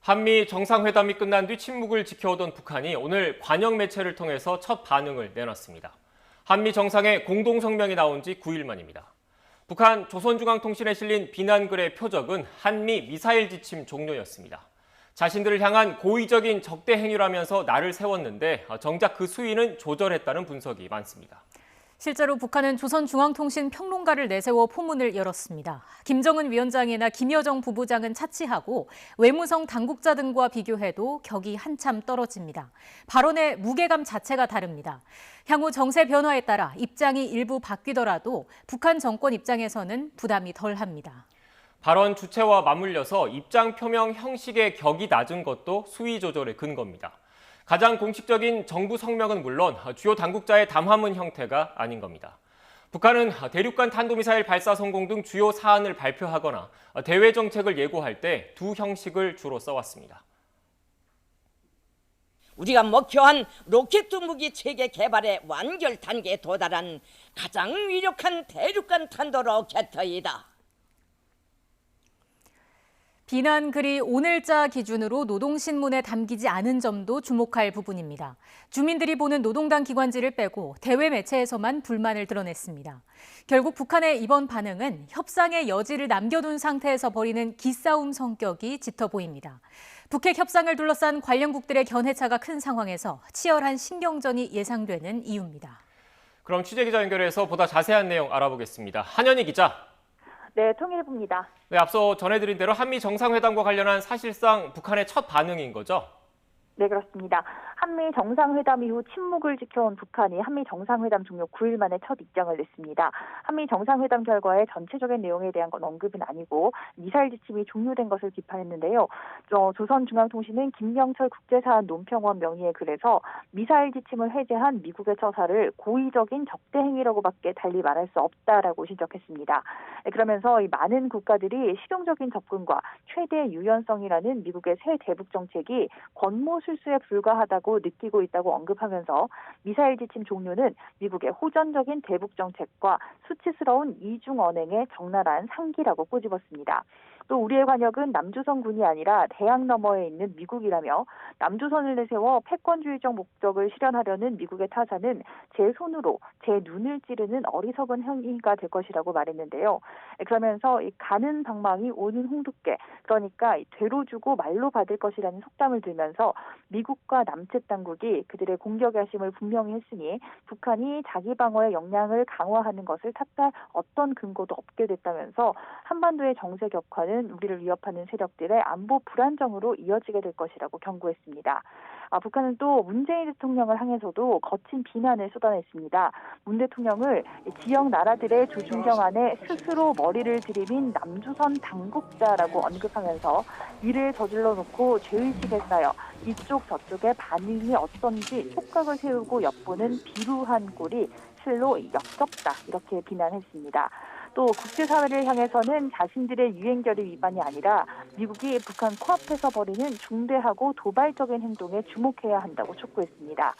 한미 정상회담이 끝난 뒤 침묵을 지켜오던 북한이 오늘 관영 매체를 통해서 첫 반응을 내놨습니다. 한미 정상의 공동성명이 나온 지 9일 만입니다. 북한 조선중앙통신에 실린 비난글의 표적은 한미 미사일 지침 종료였습니다. 자신들을 향한 고의적인 적대 행위라면서 날을 세웠는데 정작 그 수위는 조절했다는 분석이 많습니다. 실제로 북한은 조선중앙통신 평론가를 내세워 포문을 열었습니다. 김정은 위원장이나 김여정 부부장은 차치하고 외무성 당국자 등과 비교해도 격이 한참 떨어집니다. 발언의 무게감 자체가 다릅니다. 향후 정세 변화에 따라 입장이 일부 바뀌더라도 북한 정권 입장에서는 부담이 덜합니다. 발언 주체와 맞물려서 입장 표명 형식의 격이 낮은 것도 수위 조절의 근거입니다. 가장 공식적인 정부 성명은 물론 주요 당국자의 담화문 형태가 아닌 겁니다. 북한은 대륙간 탄도미사일 발사 성공 등 주요 사안을 발표하거나 대외 정책을 예고할 때 두 형식을 주로 써왔습니다. 우리가 목표한 로켓 무기 체계 개발의 완결 단계에 도달한 가장 위력한 대륙간 탄도 로켓이다. 비난글이 오늘자 기준으로 노동신문에 담기지 않은 점도 주목할 부분입니다. 주민들이 보는 노동당 기관지를 빼고 대외 매체에서만 불만을 드러냈습니다. 결국 북한의 이번 반응은 협상의 여지를 남겨둔 상태에서 벌이는 기싸움 성격이 짙어 보입니다. 북핵 협상을 둘러싼 관련국들의 견해차가 큰 상황에서 치열한 신경전이 예상되는 이유입니다. 그럼 취재기자 연결해서 보다 자세한 내용 알아보겠습니다. 한현희 기자. 네, 통일부입니다. 네, 앞서 전해드린 대로 한미 정상회담과 관련한 사실상 북한의 첫 반응인 거죠? 네, 그렇습니다. 한미 정상회담 이후 침묵을 지켜온 북한이 한미 정상회담 종료 9일 만에 첫 입장을 냈습니다. 한미 정상회담 결과의 전체적인 내용에 대한 건 언급은 아니고 미사일 지침이 종료된 것을 비판했는데요. 조선중앙통신은 김명철 국제사안 논평원 명의의 글에서 미사일 지침을 해제한 미국의 처사를 고의적인 적대 행위라고밖에 달리 말할 수 없다라고 지적했습니다. 그러면서 이 많은 국가들이 실용적인 접근과 최대 유연성이라는 미국의 새 대북 정책이 권모술수에 불과하다고 느끼고 있다고 언급하면서 미사일 지침 종료는 미국의 호전적인 대북 정책과 수치스러운 이중 언행의 적나라한 상기라고 꼬집었습니다. 또 우리의 관역은 남조선군이 아니라 대양 너머에 있는 미국이라며 남조선을 내세워 패권주의적 목적을 실현하려는 미국의 타사는 제 손으로 제 눈을 찌르는 어리석은 행위가 될 것이라고 말했는데요. 그러면서 이 가는 방망이 오는 홍두깨, 그러니까 되로 주고 말로 받을 것이라는 속담을 들면서 미국과 남측 당국이 그들의 공격의 핵심을 분명히 했으니 북한이 자기 방어의 역량을 강화하는 것을 탓할 어떤 근거도 없게 됐다면서 한반도의 정세 격화는 우리를 위협하는 세력들의 안보 불안정으로 이어지게 될 것이라고 경고했습니다. 북한은 또 문재인 대통령을 향해서도 거친 비난을 쏟아냈습니다. 문 대통령을 지역 나라들의 조중경 안에 스스로 머리를 들이민 남조선 당국자라고 언급하면서 일을 저질러 놓고 죄의식에 쌓여 이쪽 저쪽의 반응이 어떤지 촉각을 세우고 엿보는 비루한 꼴이 실로 역겹다 이렇게 비난했습니다. 또 국제사회를 향해서는 자신들의 유행결의 위반이 아니라 미국이 북한 코앞에서 벌이는 중대하고 도발적인 행동에 주목해야 한다고 촉구했습니다.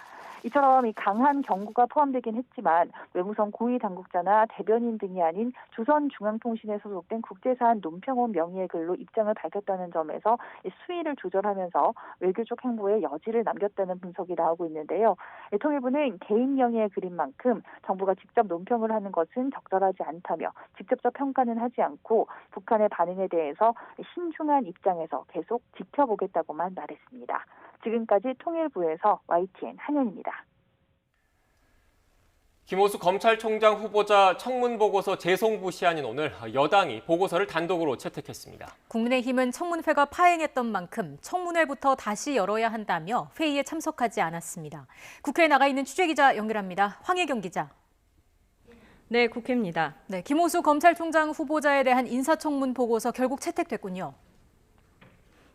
이처럼 이 강한 경고가 포함되긴 했지만 외무성 고위 당국자나 대변인 등이 아닌 조선중앙통신에 소속된 국제사안 논평원 명의의 글로 입장을 밝혔다는 점에서 수위를 조절하면서 외교적 행보에 여지를 남겼다는 분석이 나오고 있는데요. 통일부는 개인 명의의 글인 만큼 정부가 직접 논평을 하는 것은 적절하지 않다며 직접적 평가는 하지 않고 북한의 반응에 대해서 신중한 입장에서 계속 지켜보겠다고만 말했습니다. 지금까지 통일부에서 YTN 한현입니다. 김호수 검찰총장 후보자 청문보고서 재송부 시한인 오늘 여당이 보고서를 단독으로 채택했습니다. 국민의힘은 청문회가 파행했던 만큼 청문회부터 다시 열어야 한다며 회의에 참석하지 않았습니다. 국회에 나가 있는 취재기자 연결합니다. 황혜경 기자. 네, 국회입니다. 네, 김호수 검찰총장 후보자에 대한 인사청문 보고서 결국 채택됐군요.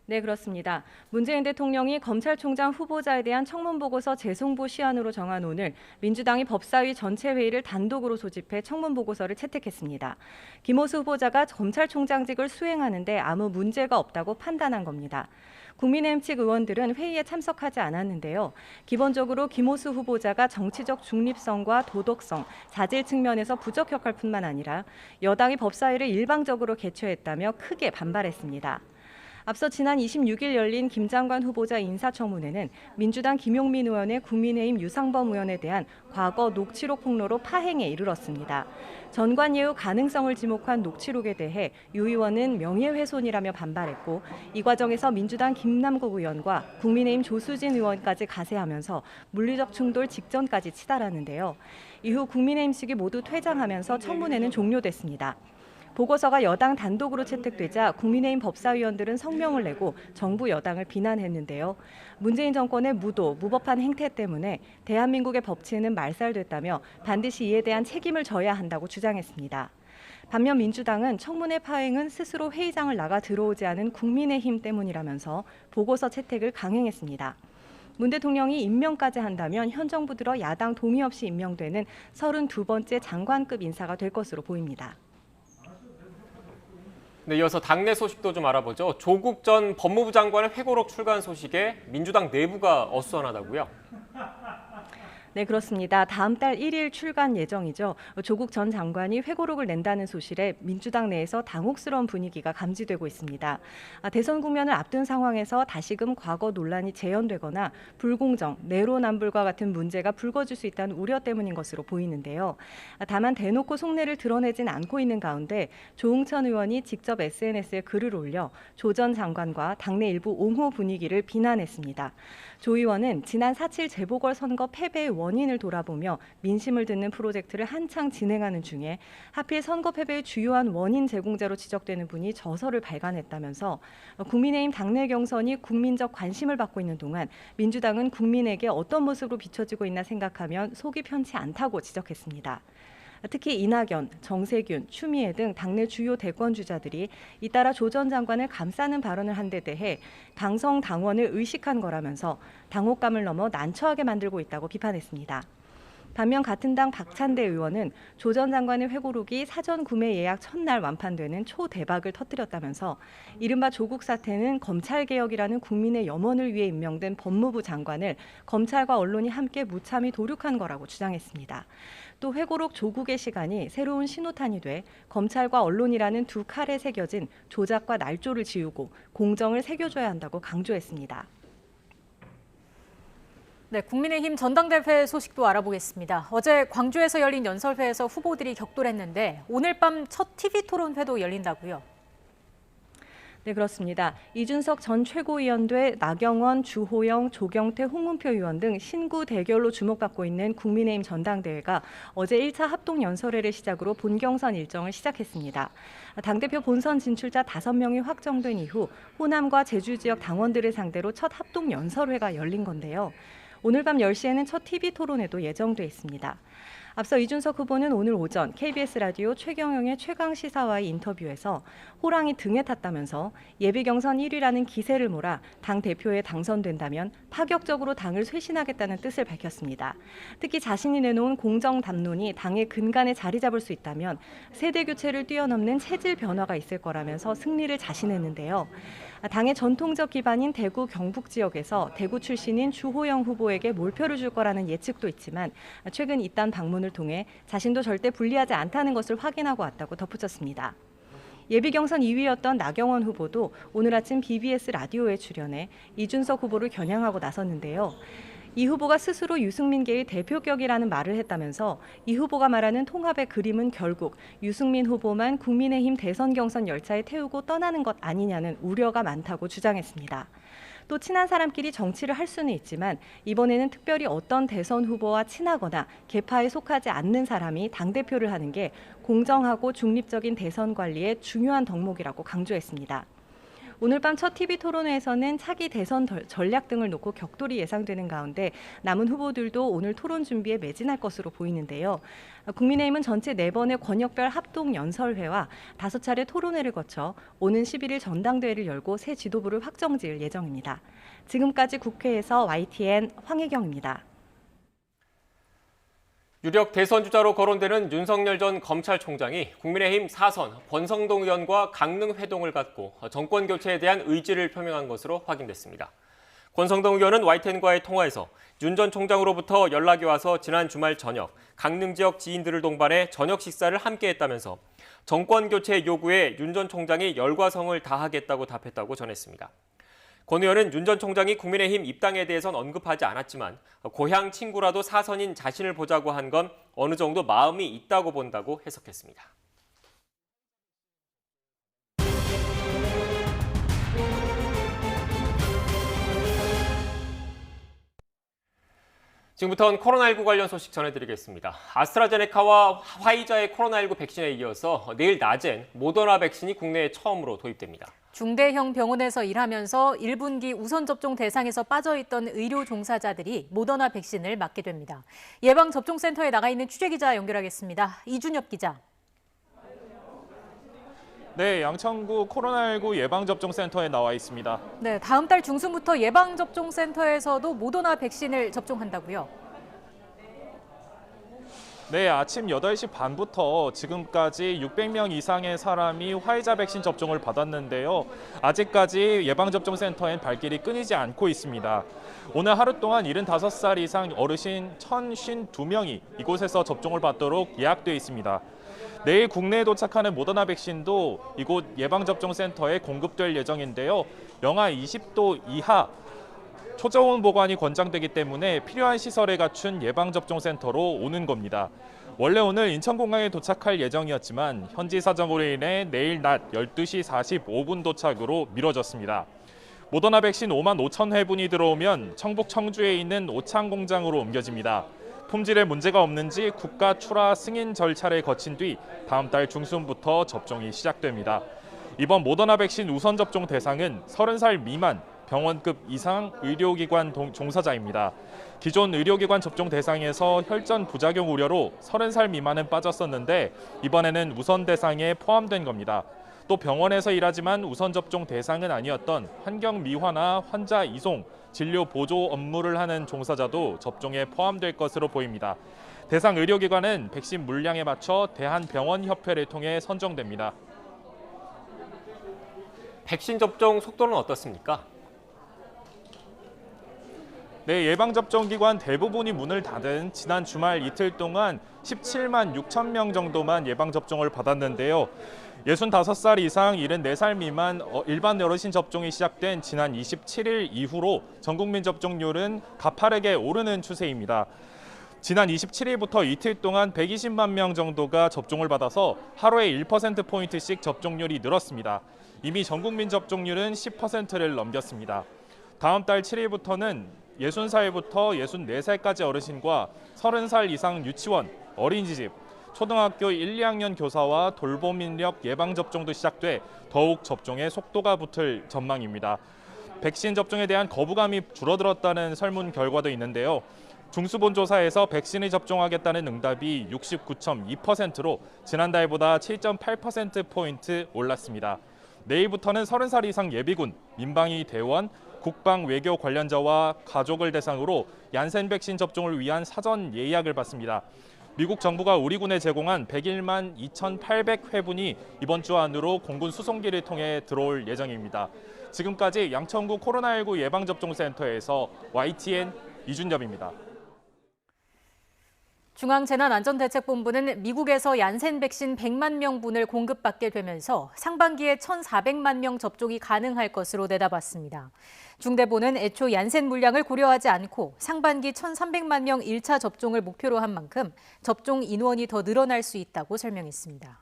네, 그렇습니다. 문재인 대통령이 검찰총장 후보자에 대한 청문보고서 재송부 시한으로 정한 오늘 민주당이 법사위 전체 회의를 단독으로 소집해 청문보고서를 채택했습니다. 김호수 후보자가 검찰총장직을 수행하는데 아무 문제가 없다고 판단한 겁니다. 국민의힘 측 의원들은 회의에 참석하지 않았는데요. 기본적으로 김호수 후보자가 정치적 중립성과 도덕성, 자질 측면에서 부적격할 뿐만 아니라 여당이 법사위를 일방적으로 개최했다며 크게 반발했습니다. 앞서 지난 26일 열린 김 장관 후보자 인사청문회는 민주당 김용민 의원의 국민의힘 유상범 의원에 대한 과거 녹취록 폭로로 파행에 이르렀습니다. 전관예우 가능성을 지목한 녹취록에 대해 유 의원은 명예훼손이라며 반발했고 이 과정에서 민주당 김남국 의원과 국민의힘 조수진 의원까지 가세하면서 물리적 충돌 직전까지 치달았는데요. 이후 국민의힘 측이 모두 퇴장하면서 청문회는 종료됐습니다. 보고서가 여당 단독으로 채택되자 국민의힘 법사위원들은 성명을 내고 정부 여당을 비난했는데요. 문재인 정권의 무도, 무법한 행태 때문에 대한민국의 법치는 말살됐다며 반드시 이에 대한 책임을 져야 한다고 주장했습니다. 반면 민주당은 청문회 파행은 스스로 회의장을 나가 들어오지 않은 국민의힘 때문이라면서 보고서 채택을 강행했습니다. 문 대통령이 임명까지 한다면 현 정부 들어 야당 동의 없이 임명되는 32번째 장관급 인사가 될 것으로 보입니다. 네, 이어서 당내 소식도 좀 알아보죠. 조국 전 법무부 장관의 회고록 출간 소식에 민주당 내부가 어수선하다고요? 네, 그렇습니다. 다음 달 1일 출간 예정이죠. 조국 전 장관이 회고록을 낸다는 소식에 민주당 내에서 당혹스러운 분위기가 감지되고 있습니다. 대선 국면을 앞둔 상황에서 다시금 과거 논란이 재현되거나 불공정, 내로남불과 같은 문제가 불거질 수 있다는 우려 때문인 것으로 보이는데요. 다만 대놓고 속내를 드러내진 않고 있는 가운데 조응천 의원이 직접 SNS에 글을 올려 조 전 장관과 당내 일부 옹호 분위기를 비난했습니다. 조 의원은 지난 4.7 재보궐선거 패배의 원인을 돌아보며 민심을 듣는 프로젝트를 한창 진행하는 중에 하필 선거 패배의 주요한 원인 제공자로 지적되는 분이 저서를 발간했다면서 국민의힘 당내 경선이 국민적 관심을 받고 있는 동안 민주당은 국민에게 어떤 모습으로 비춰지고 있나 생각하면 속이 편치 않다고 지적했습니다. 특히 이낙연, 정세균, 추미애 등 당내 주요 대권 주자들이 잇따라 조 전 장관을 감싸는 발언을 한 데 대해 강성 당원을 의식한 거라면서 당혹감을 넘어 난처하게 만들고 있다고 비판했습니다. 반면 같은 당 박찬대 의원은 조 전 장관의 회고록이 사전 구매 예약 첫날 완판되는 초대박을 터뜨렸다면서 이른바 조국 사태는 검찰개혁이라는 국민의 염원을 위해 임명된 법무부 장관을 검찰과 언론이 함께 무참히 도륙한 거라고 주장했습니다. 또 회고록 조국의 시간이 새로운 신호탄이 돼 검찰과 언론이라는 두 칼에 새겨진 조작과 날조를 지우고 공정을 새겨줘야 한다고 강조했습니다. 네, 국민의힘 전당대회 소식도 알아보겠습니다. 어제 광주에서 열린 연설회에서 후보들이 격돌했는데 오늘 밤 첫 TV토론회도 열린다고요? 네, 그렇습니다. 이준석 전 최고위원대 나경원, 주호영, 조경태, 홍문표 의원 등 신구 대결로 주목받고 있는 국민의힘 전당대회가 어제 1차 합동연설회를 시작으로 본경선 일정을 시작했습니다. 당대표 본선 진출자 5명이 확정된 이후 호남과 제주 지역 당원들을 상대로 첫 합동연설회가 열린 건데요. 오늘 밤 10시에는 첫 TV토론회도 예정돼 있습니다. 앞서 이준석 후보는 오늘 오전 KBS 라디오 최경영의 최강시사와의 인터뷰에서 호랑이 등에 탔다면서 예비경선 1위라는 기세를 몰아 당대표에 당선된다면 파격적으로 당을 쇄신하겠다는 뜻을 밝혔습니다. 특히 자신이 내놓은 공정 담론이 당의 근간에 자리 잡을 수 있다면 세대 교체를 뛰어넘는 체질 변화가 있을 거라면서 승리를 자신했는데요. 당의 전통적 기반인 대구 경북 지역에서 대구 출신인 주호영 후보에게 몰표를 줄 거라는 예측도 있지만 최근 이딴 방문을 통해 자신도 절대 불리하지 않다는 것을 확인하고 왔다고 덧붙였습니다. 예비경선 2위였던 나경원 후보도 오늘 아침 BBS 라디오에 출연해 이준석 후보를 겨냥하고 나섰는데요. 이 후보가 스스로 유승민계의 대표격이라는 말을 했다면서 이 후보가 말하는 통합의 그림은 결국 유승민 후보만 국민의힘 대선 경선 열차에 태우고 떠나는 것 아니냐는 우려가 많다고 주장했습니다. 또 친한 사람끼리 정치를 할 수는 있지만 이번에는 특별히 어떤 대선 후보와 친하거나 계파에 속하지 않는 사람이 당대표를 하는 게 공정하고 중립적인 대선 관리의 중요한 덕목이라고 강조했습니다. 오늘 밤 첫 TV토론회에서는 차기 대선 전략 등을 놓고 격돌이 예상되는 가운데 남은 후보들도 오늘 토론 준비에 매진할 것으로 보이는데요. 국민의힘은 전체 4번의 권역별 합동 연설회와 5차례 토론회를 거쳐 오는 11일 전당대회를 열고 새 지도부를 확정지을 예정입니다. 지금까지 국회에서 YTN 황혜경입니다. 유력 대선 주자로 거론되는 윤석열 전 검찰총장이 국민의힘 4선 권성동 의원과 강릉 회동을 갖고 정권 교체에 대한 의지를 표명한 것으로 확인됐습니다. 권성동 의원은 YTN과의 통화에서 윤 전 총장으로부터 연락이 와서 지난 주말 저녁 강릉 지역 지인들을 동반해 저녁 식사를 함께 했다면서 정권 교체 요구에 윤 전 총장이 열과성을 다하겠다고 답했다고 전했습니다. 권 의원은 윤 전 총장이 국민의힘 입당에 대해선 언급하지 않았지만 고향 친구라도 사선인 자신을 보자고 한 건 어느 정도 마음이 있다고 본다고 해석했습니다. 지금부터는 코로나19 관련 소식 전해드리겠습니다. 아스트라제네카와 화이자의 코로나19 백신에 이어서 내일 낮엔 모더나 백신이 국내에 처음으로 도입됩니다. 중대형 병원에서 일하면서 1분기 우선 접종 대상에서 빠져있던 의료 종사자들이 모더나 백신을 맞게 됩니다. 예방접종센터에 나가 있는 취재기자 연결하겠습니다. 이준엽 기자. 네, 양천구 코로나19 예방접종센터에 나와 있습니다. 네, 다음 달 중순부터 예방접종센터에서도 모더나 백신을 접종한다고요? 네, 아침 8시 반부터 지금까지 600명 이상의 사람이 화이자 백신 접종을 받았는데요. 아직까지 예방접종센터엔 발길이 끊이지 않고 있습니다. 오늘 하루 동안 75살 이상 어르신 1,052명이 이곳에서 접종을 받도록 예약돼 있습니다. 내일 국내에 도착하는 모더나 백신도 이곳 예방접종센터에 공급될 예정인데요. 영하 20도 이하 초저온 보관이 권장되기 때문에 필요한 시설에 갖춘 예방접종센터로 오는 겁니다. 원래 오늘 인천공항에 도착할 예정이었지만 현지 사정으로 인해 내일 낮 12시 45분 도착으로 미뤄졌습니다. 모더나 백신 5만 5천 회분이 들어오면 청북 청주에 있는 오창 공장으로 옮겨집니다. 품질에 문제가 없는지 국가 출하 승인 절차를 거친 뒤 다음 달 중순부터 접종이 시작됩니다. 이번 모더나 백신 우선 접종 대상은 30살 미만 병원급 이상 의료기관 종사자입니다. 기존 의료기관 접종 대상에서 혈전 부작용 우려로 30살 미만은 빠졌었는데 이번에는 우선 대상에 포함된 겁니다. 또 병원에서 일하지만 우선 접종 대상은 아니었던 환경 미화나 환자 이송, 진료 보조 업무를 하는 종사자도 접종에 포함될 것으로 보입니다. 대상 의료기관은 백신 물량에 맞춰 대한병원협회를 통해 선정됩니다. 백신 접종 속도는 어떻습니까? 네, 예방접종기관 대부분이 문을 닫은 지난 주말 이틀 동안 17만 6천 명 정도만 예방접종을 받았는데요. 65살 이상 74살 미만 일반 어르신 접종이 시작된 지난 27일 이후로 전국민 접종률은 가파르게 오르는 추세입니다. 지난 27일부터 이틀 동안 120만 명 정도가 접종을 받아서 하루에 1%포인트씩 접종률이 늘었습니다. 이미 전국민 접종률은 10%를 넘겼습니다. 다음 달 7일부터는 60살부터 64살까지 어르신과 30살 이상 유치원, 어린이집, 초등학교 1, 2학년 교사와 돌봄 인력 예방접종도 시작돼 더욱 접종에 속도가 붙을 전망입니다. 백신 접종에 대한 거부감이 줄어들었다는 설문 결과도 있는데요. 중수본조사에서 백신을 접종하겠다는 응답이 69.2%로 지난달보다 7.8%포인트 올랐습니다. 내일부터는 30살 이상 예비군, 민방위 대원, 국방 외교 관련자와 가족을 대상으로 얀센 백신 접종을 위한 사전 예약을 받습니다. 미국 정부가 우리 군에 제공한 101만 2,800회분이 이번 주 안으로 공군 수송기를 통해 들어올 예정입니다. 지금까지 양천구 코로나19 예방접종센터에서 YTN 이준엽입니다. 중앙재난안전대책본부는 미국에서 얀센 백신 100만 명분을 공급받게 되면서 상반기에 1,400만 명 접종이 가능할 것으로 내다봤습니다. 중대본은 애초 얀센 물량을 고려하지 않고 상반기 1,300만 명 1차 접종을 목표로 한 만큼 접종 인원이 더 늘어날 수 있다고 설명했습니다.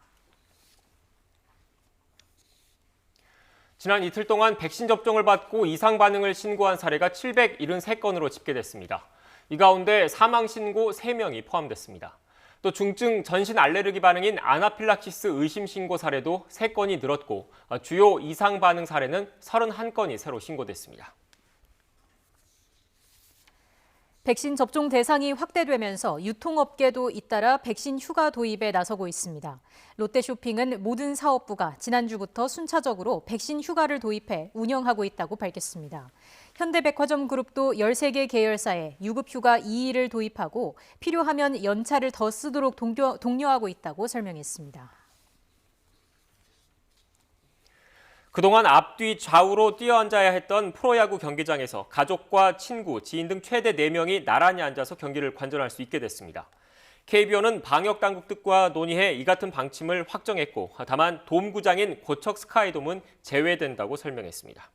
지난 이틀 동안 백신 접종을 받고 이상 반응을 신고한 사례가 773건으로 집계됐습니다. 이 가운데 사망 신고 3명이 포함됐습니다. 또 중증 전신 알레르기 반응인 아나필락시스 의심 신고 사례도 3건이 늘었고 주요 이상 반응 사례는 31건이 새로 신고됐습니다. 백신 접종 대상이 확대되면서 유통업계도 잇따라 백신 휴가 도입에 나서고 있습니다. 롯데쇼핑은 모든 사업부가 지난주부터 순차적으로 백신 휴가를 도입해 운영하고 있다고 밝혔습니다. 현대백화점 그룹도 13개 계열사에 유급휴가 2일을 도입하고 필요하면 연차를 더 쓰도록 독려하고 있다고 설명했습니다. 그동안 앞뒤 좌우로 뛰어앉아야 했던 프로야구 경기장에서 가족과 친구, 지인 등 최대 4명이 나란히 앉아서 경기를 관전할 수 있게 됐습니다. KBO는 방역당국과 논의해 이 같은 방침을 확정했고, 다만 돔구장인 고척 스카이돔은 제외된다고 설명했습니다.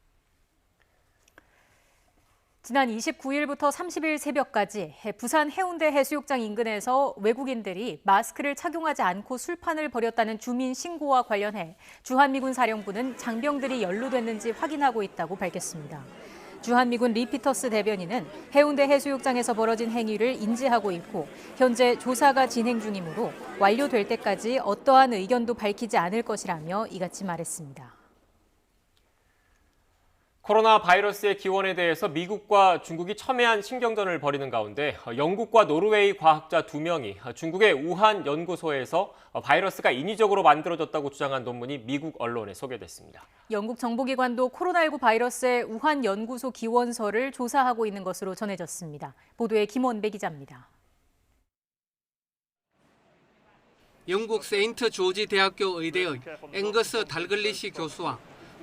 지난 29일부터 30일 새벽까지 부산 해운대 해수욕장 인근에서 외국인들이 마스크를 착용하지 않고 술판을 벌였다는 주민 신고와 관련해 주한미군 사령부는 장병들이 연루됐는지 확인하고 있다고 밝혔습니다. 주한미군 리피터스 대변인은 해운대 해수욕장에서 벌어진 행위를 인지하고 있고 현재 조사가 진행 중이므로 완료될 때까지 어떠한 의견도 밝히지 않을 것이라며 이같이 말했습니다. 코로나 바이러스의 기원에 대해서 미국과 중국이 첨예한 신경전을 벌이는 가운데 영국과 노르웨이 과학자 2명이 중국의 우한 연구소에서 바이러스가 인위적으로 만들어졌다고 주장한 논문이 미국 언론에 소개됐습니다. 영국 정보기관도 코로나19 바이러스의 우한 연구소 기원서를 조사하고 있는 것으로 전해졌습니다. 보도에 김원배 기자입니다. 영국 세인트 조지 대학교 의대의 앵거스 달글리시 교수와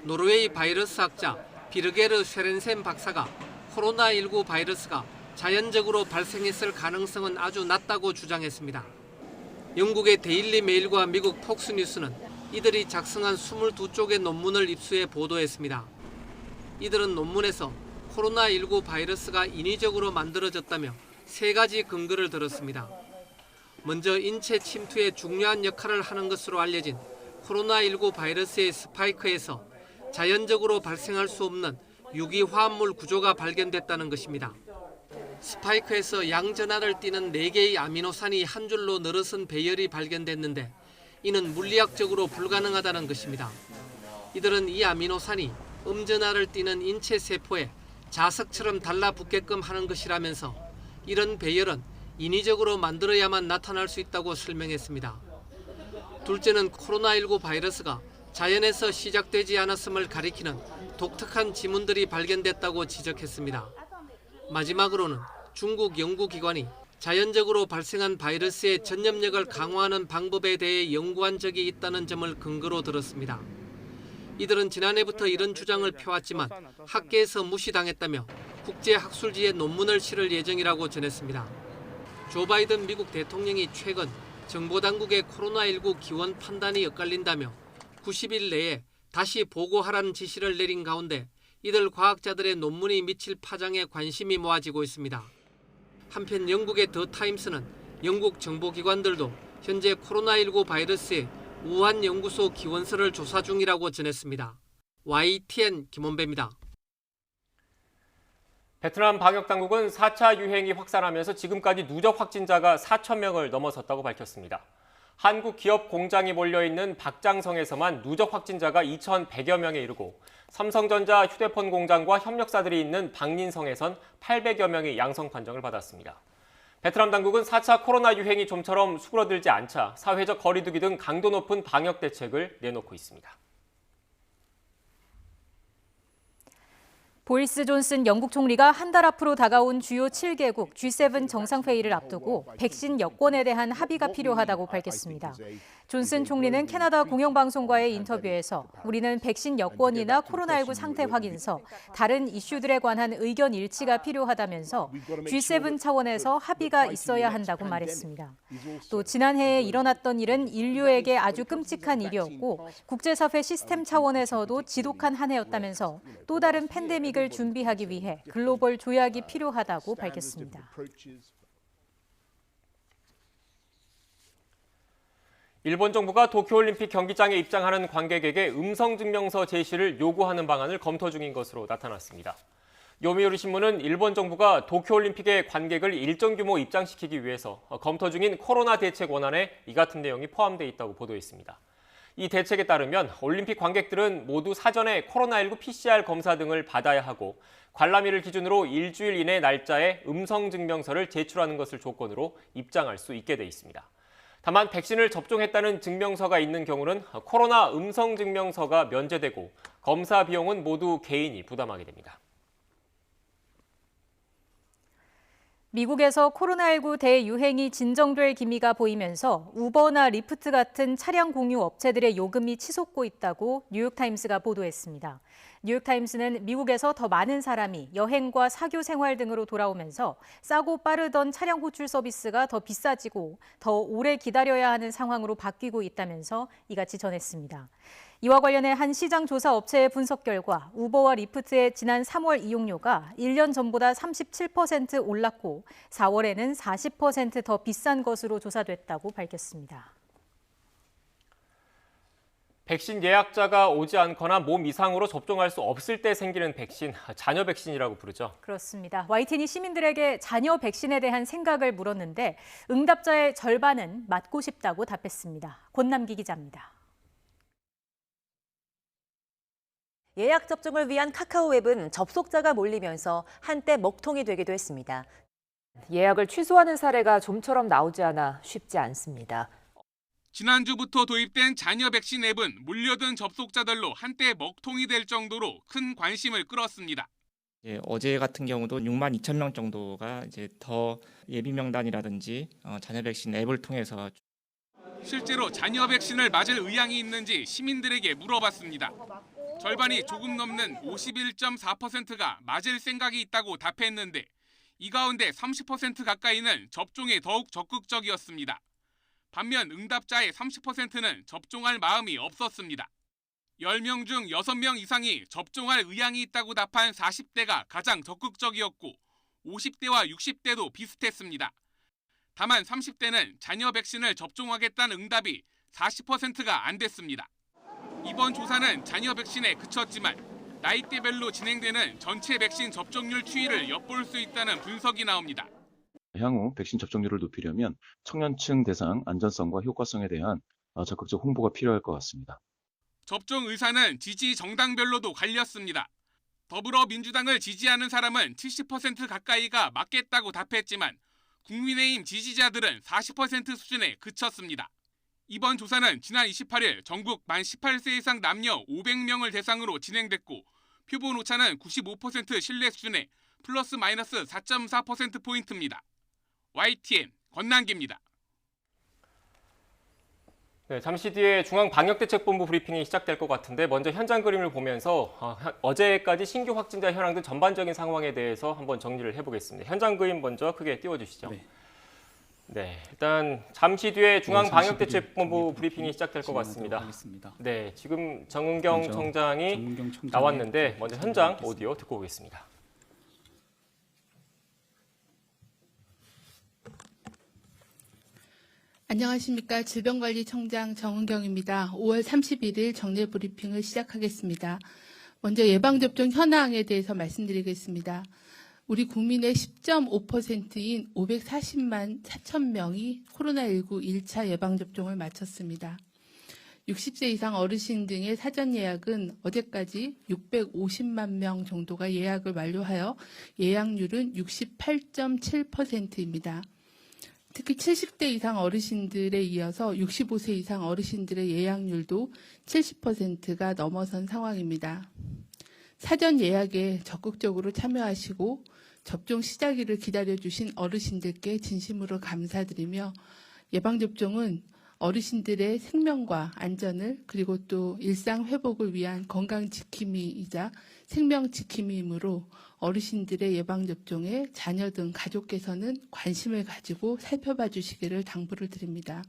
노르웨이 바이러스 학자 비르게르 쉐렌센 박사가 코로나19 바이러스가 자연적으로 발생했을 가능성은 아주 낮다고 주장했습니다. 영국의 데일리 메일과 미국 폭스뉴스는 이들이 작성한 22쪽의 논문을 입수해 보도했습니다. 이들은 논문에서 코로나19 바이러스가 인위적으로 만들어졌다며 3가지 근거를 들었습니다. 먼저 인체 침투에 중요한 역할을 하는 것으로 알려진 코로나19 바이러스의 스파이크에서 자연적으로 발생할 수 없는 유기화합물 구조가 발견됐다는 것입니다. 스파이크에서 양전하를 띠는 4개의 아미노산이 한 줄로 늘어선 배열이 발견됐는데 이는 물리학적으로 불가능하다는 것입니다. 이들은 이 아미노산이 음전하를 띠는 인체 세포에 자석처럼 달라붙게끔 하는 것이라면서 이런 배열은 인위적으로 만들어야만 나타날 수 있다고 설명했습니다. 둘째는 코로나19 바이러스가 자연에서 시작되지 않았음을 가리키는 독특한 지문들이 발견됐다고 지적했습니다. 마지막으로는 중국 연구기관이 자연적으로 발생한 바이러스의 전염력을 강화하는 방법에 대해 연구한 적이 있다는 점을 근거로 들었습니다. 이들은 지난해부터 이런 주장을 펴왔지만 학계에서 무시당했다며 국제학술지에 논문을 실을 예정이라고 전했습니다. 조 바이든 미국 대통령이 최근 정보당국의 코로나19 기원 판단이 엇갈린다며 90일 내에 다시 보고하라는 지시를 내린 가운데 이들 과학자들의 논문이 미칠 파장에 관심이 모아지고 있습니다. 한편 영국의 더 타임스는 영국 정보기관들도 현재 코로나19 바이러스의 우한 연구소 기원서를 조사 중이라고 전했습니다. YTN 김원배입니다. 베트남 방역당국은 4차 유행이 확산하면서 지금까지 누적 확진자가 4천 명을 넘어섰다고 밝혔습니다. 한국 기업 공장이 몰려있는 박장성에서만 누적 확진자가 2,100여 명에 이르고 삼성전자 휴대폰 공장과 협력사들이 있는 박린성에선 800여 명이 양성 판정을 받았습니다. 베트남 당국은 4차 코로나 유행이 좀처럼 수그러들지 않자 사회적 거리두기 등 강도 높은 방역 대책을 내놓고 있습니다. 보리스 존슨 영국 총리가 한 달 앞으로 다가온 주요 7개국 G7 정상회의를 앞두고 백신 여권에 대한 합의가 필요하다고 밝혔습니다. 존슨 총리는 캐나다 공영방송과의 인터뷰에서 우리는 백신 여권이나 코로나19 상태 확인서, 다른 이슈들에 관한 의견 일치가 필요하다면서 G7 차원에서 합의가 있어야 한다고 말했습니다. 또 지난해에 일어났던 일은 인류에게 아주 끔찍한 일이었고 국제사회 시스템 차원에서도 지독한 한 해였다면서 또 다른 팬데믹을 준비하기 위해 글로벌 조약이 필요하다고 밝혔습니다. 일본 정부가 도쿄올림픽 경기장에 입장하는 관객에게 음성증명서 제시를 요구하는 방안을 검토 중인 것으로 나타났습니다. 요미우리 신문은 일본 정부가 도쿄올림픽에 관객을 일정 규모 입장시키기 위해서 검토 중인 코로나 대책 원안에 이 같은 내용이 포함되어 있다고 보도했습니다. 이 대책에 따르면 올림픽 관객들은 모두 사전에 코로나19 PCR 검사 등을 받아야 하고 관람일을 기준으로 일주일 이내 날짜에 음성증명서를 제출하는 것을 조건으로 입장할 수 있게 돼 있습니다. 다만 백신을 접종했다는 증명서가 있는 경우는 코로나 음성증명서가 면제되고 검사 비용은 모두 개인이 부담하게 됩니다. 미국에서 코로나19 대유행이 진정될 기미가 보이면서 우버나 리프트 같은 차량 공유 업체들의 요금이 치솟고 있다고 뉴욕타임스가 보도했습니다. 뉴욕타임스는 미국에서 더 많은 사람이 여행과 사교 생활 등으로 돌아오면서 싸고 빠르던 차량 호출 서비스가 더 비싸지고 더 오래 기다려야 하는 상황으로 바뀌고 있다면서 이같이 전했습니다. 이와 관련해 한 시장 조사 업체의 분석 결과 우버와 리프트의 지난 3월 이용료가 1년 전보다 37% 올랐고 4월에는 40% 더 비싼 것으로 조사됐다고 밝혔습니다. 백신 예약자가 오지 않거나 몸 이상으로 접종할 수 없을 때 생기는 백신, 잔여 백신이라고 부르죠. 그렇습니다. YTN이 시민들에게 잔여 백신에 대한 생각을 물었는데 응답자의 절반은 맞고 싶다고 답했습니다. 권남기 기자입니다. 예약 접종을 위한 카카오 앱은 접속자가 몰리면서 한때 먹통이 되기도 했습니다. 예약을 취소하는 사례가 좀처럼 나오지 않아 쉽지 않습니다. 지난주부터 도입된 잔여 백신 앱은 몰려든 접속자들로 한때 먹통이 될 정도로 큰 관심을 끌었습니다. 어제 같은 경우도 6만 2천 명 정도가 이제 더 예비 명단이라든지 잔여 백신 앱을 통해서 실제로 잔여 백신을 맞을 의향이 있는지 시민들에게 물어봤습니다. 절반이 조금 넘는 51.4%가 맞을 생각이 있다고 답했는데 이 가운데 30% 가까이는 접종에 더욱 적극적이었습니다. 반면 응답자의 30%는 접종할 마음이 없었습니다. 10명 중 6명 이상이 접종할 의향이 있다고 답한 40대가 가장 적극적이었고 50대와 60대도 비슷했습니다. 다만 30대는 잔여 백신을 접종하겠다는 응답이 40%가 안 됐습니다. 이번 조사는 잔여 백신에 그쳤지만 나이대별로 진행되는 전체 백신 접종률 추이를 엿볼 수 있다는 분석이 나옵니다. 향후 백신 접종률을 높이려면 청년층 대상 안전성과 효과성에 대한 적극적 홍보가 필요할 것 같습니다. 접종 의사는 지지 정당별로도 갈렸습니다. 더불어민주당을 지지하는 사람은 70% 가까이가 맞겠다고 답했지만 국민의힘 지지자들은 40% 수준에 그쳤습니다. 이번 조사는 지난 28일 전국 만 18세 이상 남녀 500명을 대상으로 진행됐고 표본 오차는 95% 신뢰 수준에 플러스 마이너스 4.4%포인트입니다. YTN 권남기입니다. 네, 잠시 뒤에 중앙방역대책본부 브리핑이 시작될 것 같은데 먼저 현장 그림을 보면서 어제까지 신규 확진자 현황 등 전반적인 상황에 대해서 한번 정리를 해보겠습니다. 현장 그림 먼저 크게 띄워주시죠. 네, 일단 잠시 뒤에 중앙방역대책본부 브리핑이 시작될 것 같습니다. 네, 지금 정은경 청장이 나왔는데 먼저 현장 오디오 듣고 오겠습니다. 안녕하십니까. 질병관리청장 정은경입니다. 5월 31일 정례 브리핑을 시작하겠습니다. 먼저 예방접종 현황에 대해서 말씀드리겠습니다. 우리 국민의 10.5%인 540만 4천 명이 코로나19 1차 예방접종을 마쳤습니다. 60세 이상 어르신 등의 사전 예약은 어제까지 650만 명 정도가 예약을 완료하여 예약률은 68.7%입니다. 특히 70대 이상 어르신들에 이어서 65세 이상 어르신들의 예약률도 70%가 넘어선 상황입니다. 사전 예약에 적극적으로 참여하시고 접종 시작일을 기다려주신 어르신들께 진심으로 감사드리며 예방접종은 어르신들의 생명과 안전을 그리고 또 일상 회복을 위한 건강 지킴이이자 생명 지킴이이므로 어르신들의 예방접종에 자녀 등 가족께서는 관심을 가지고 살펴봐 주시기를 당부를 드립니다.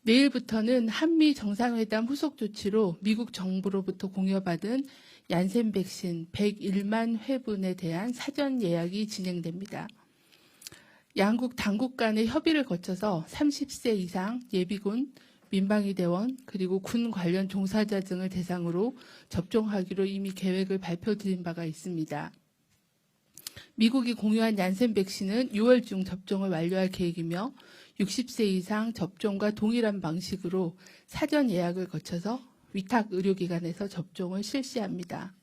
내일부터는 한미 정상회담 후속 조치로 미국 정부로부터 공여받은 얀센 백신 101만 회분에 대한 사전 예약이 진행됩니다. 양국 당국 간의 협의를 거쳐서 30세 이상 예비군, 민방위 대원, 그리고 군 관련 종사자 등을 대상으로 접종하기로 이미 계획을 발표드린 바가 있습니다. 미국이 공유한 얀센 백신은 6월 중 접종을 완료할 계획이며 60세 이상 접종과 동일한 방식으로 사전 예약을 거쳐서 위탁 의료기관에서 접종을 실시합니다.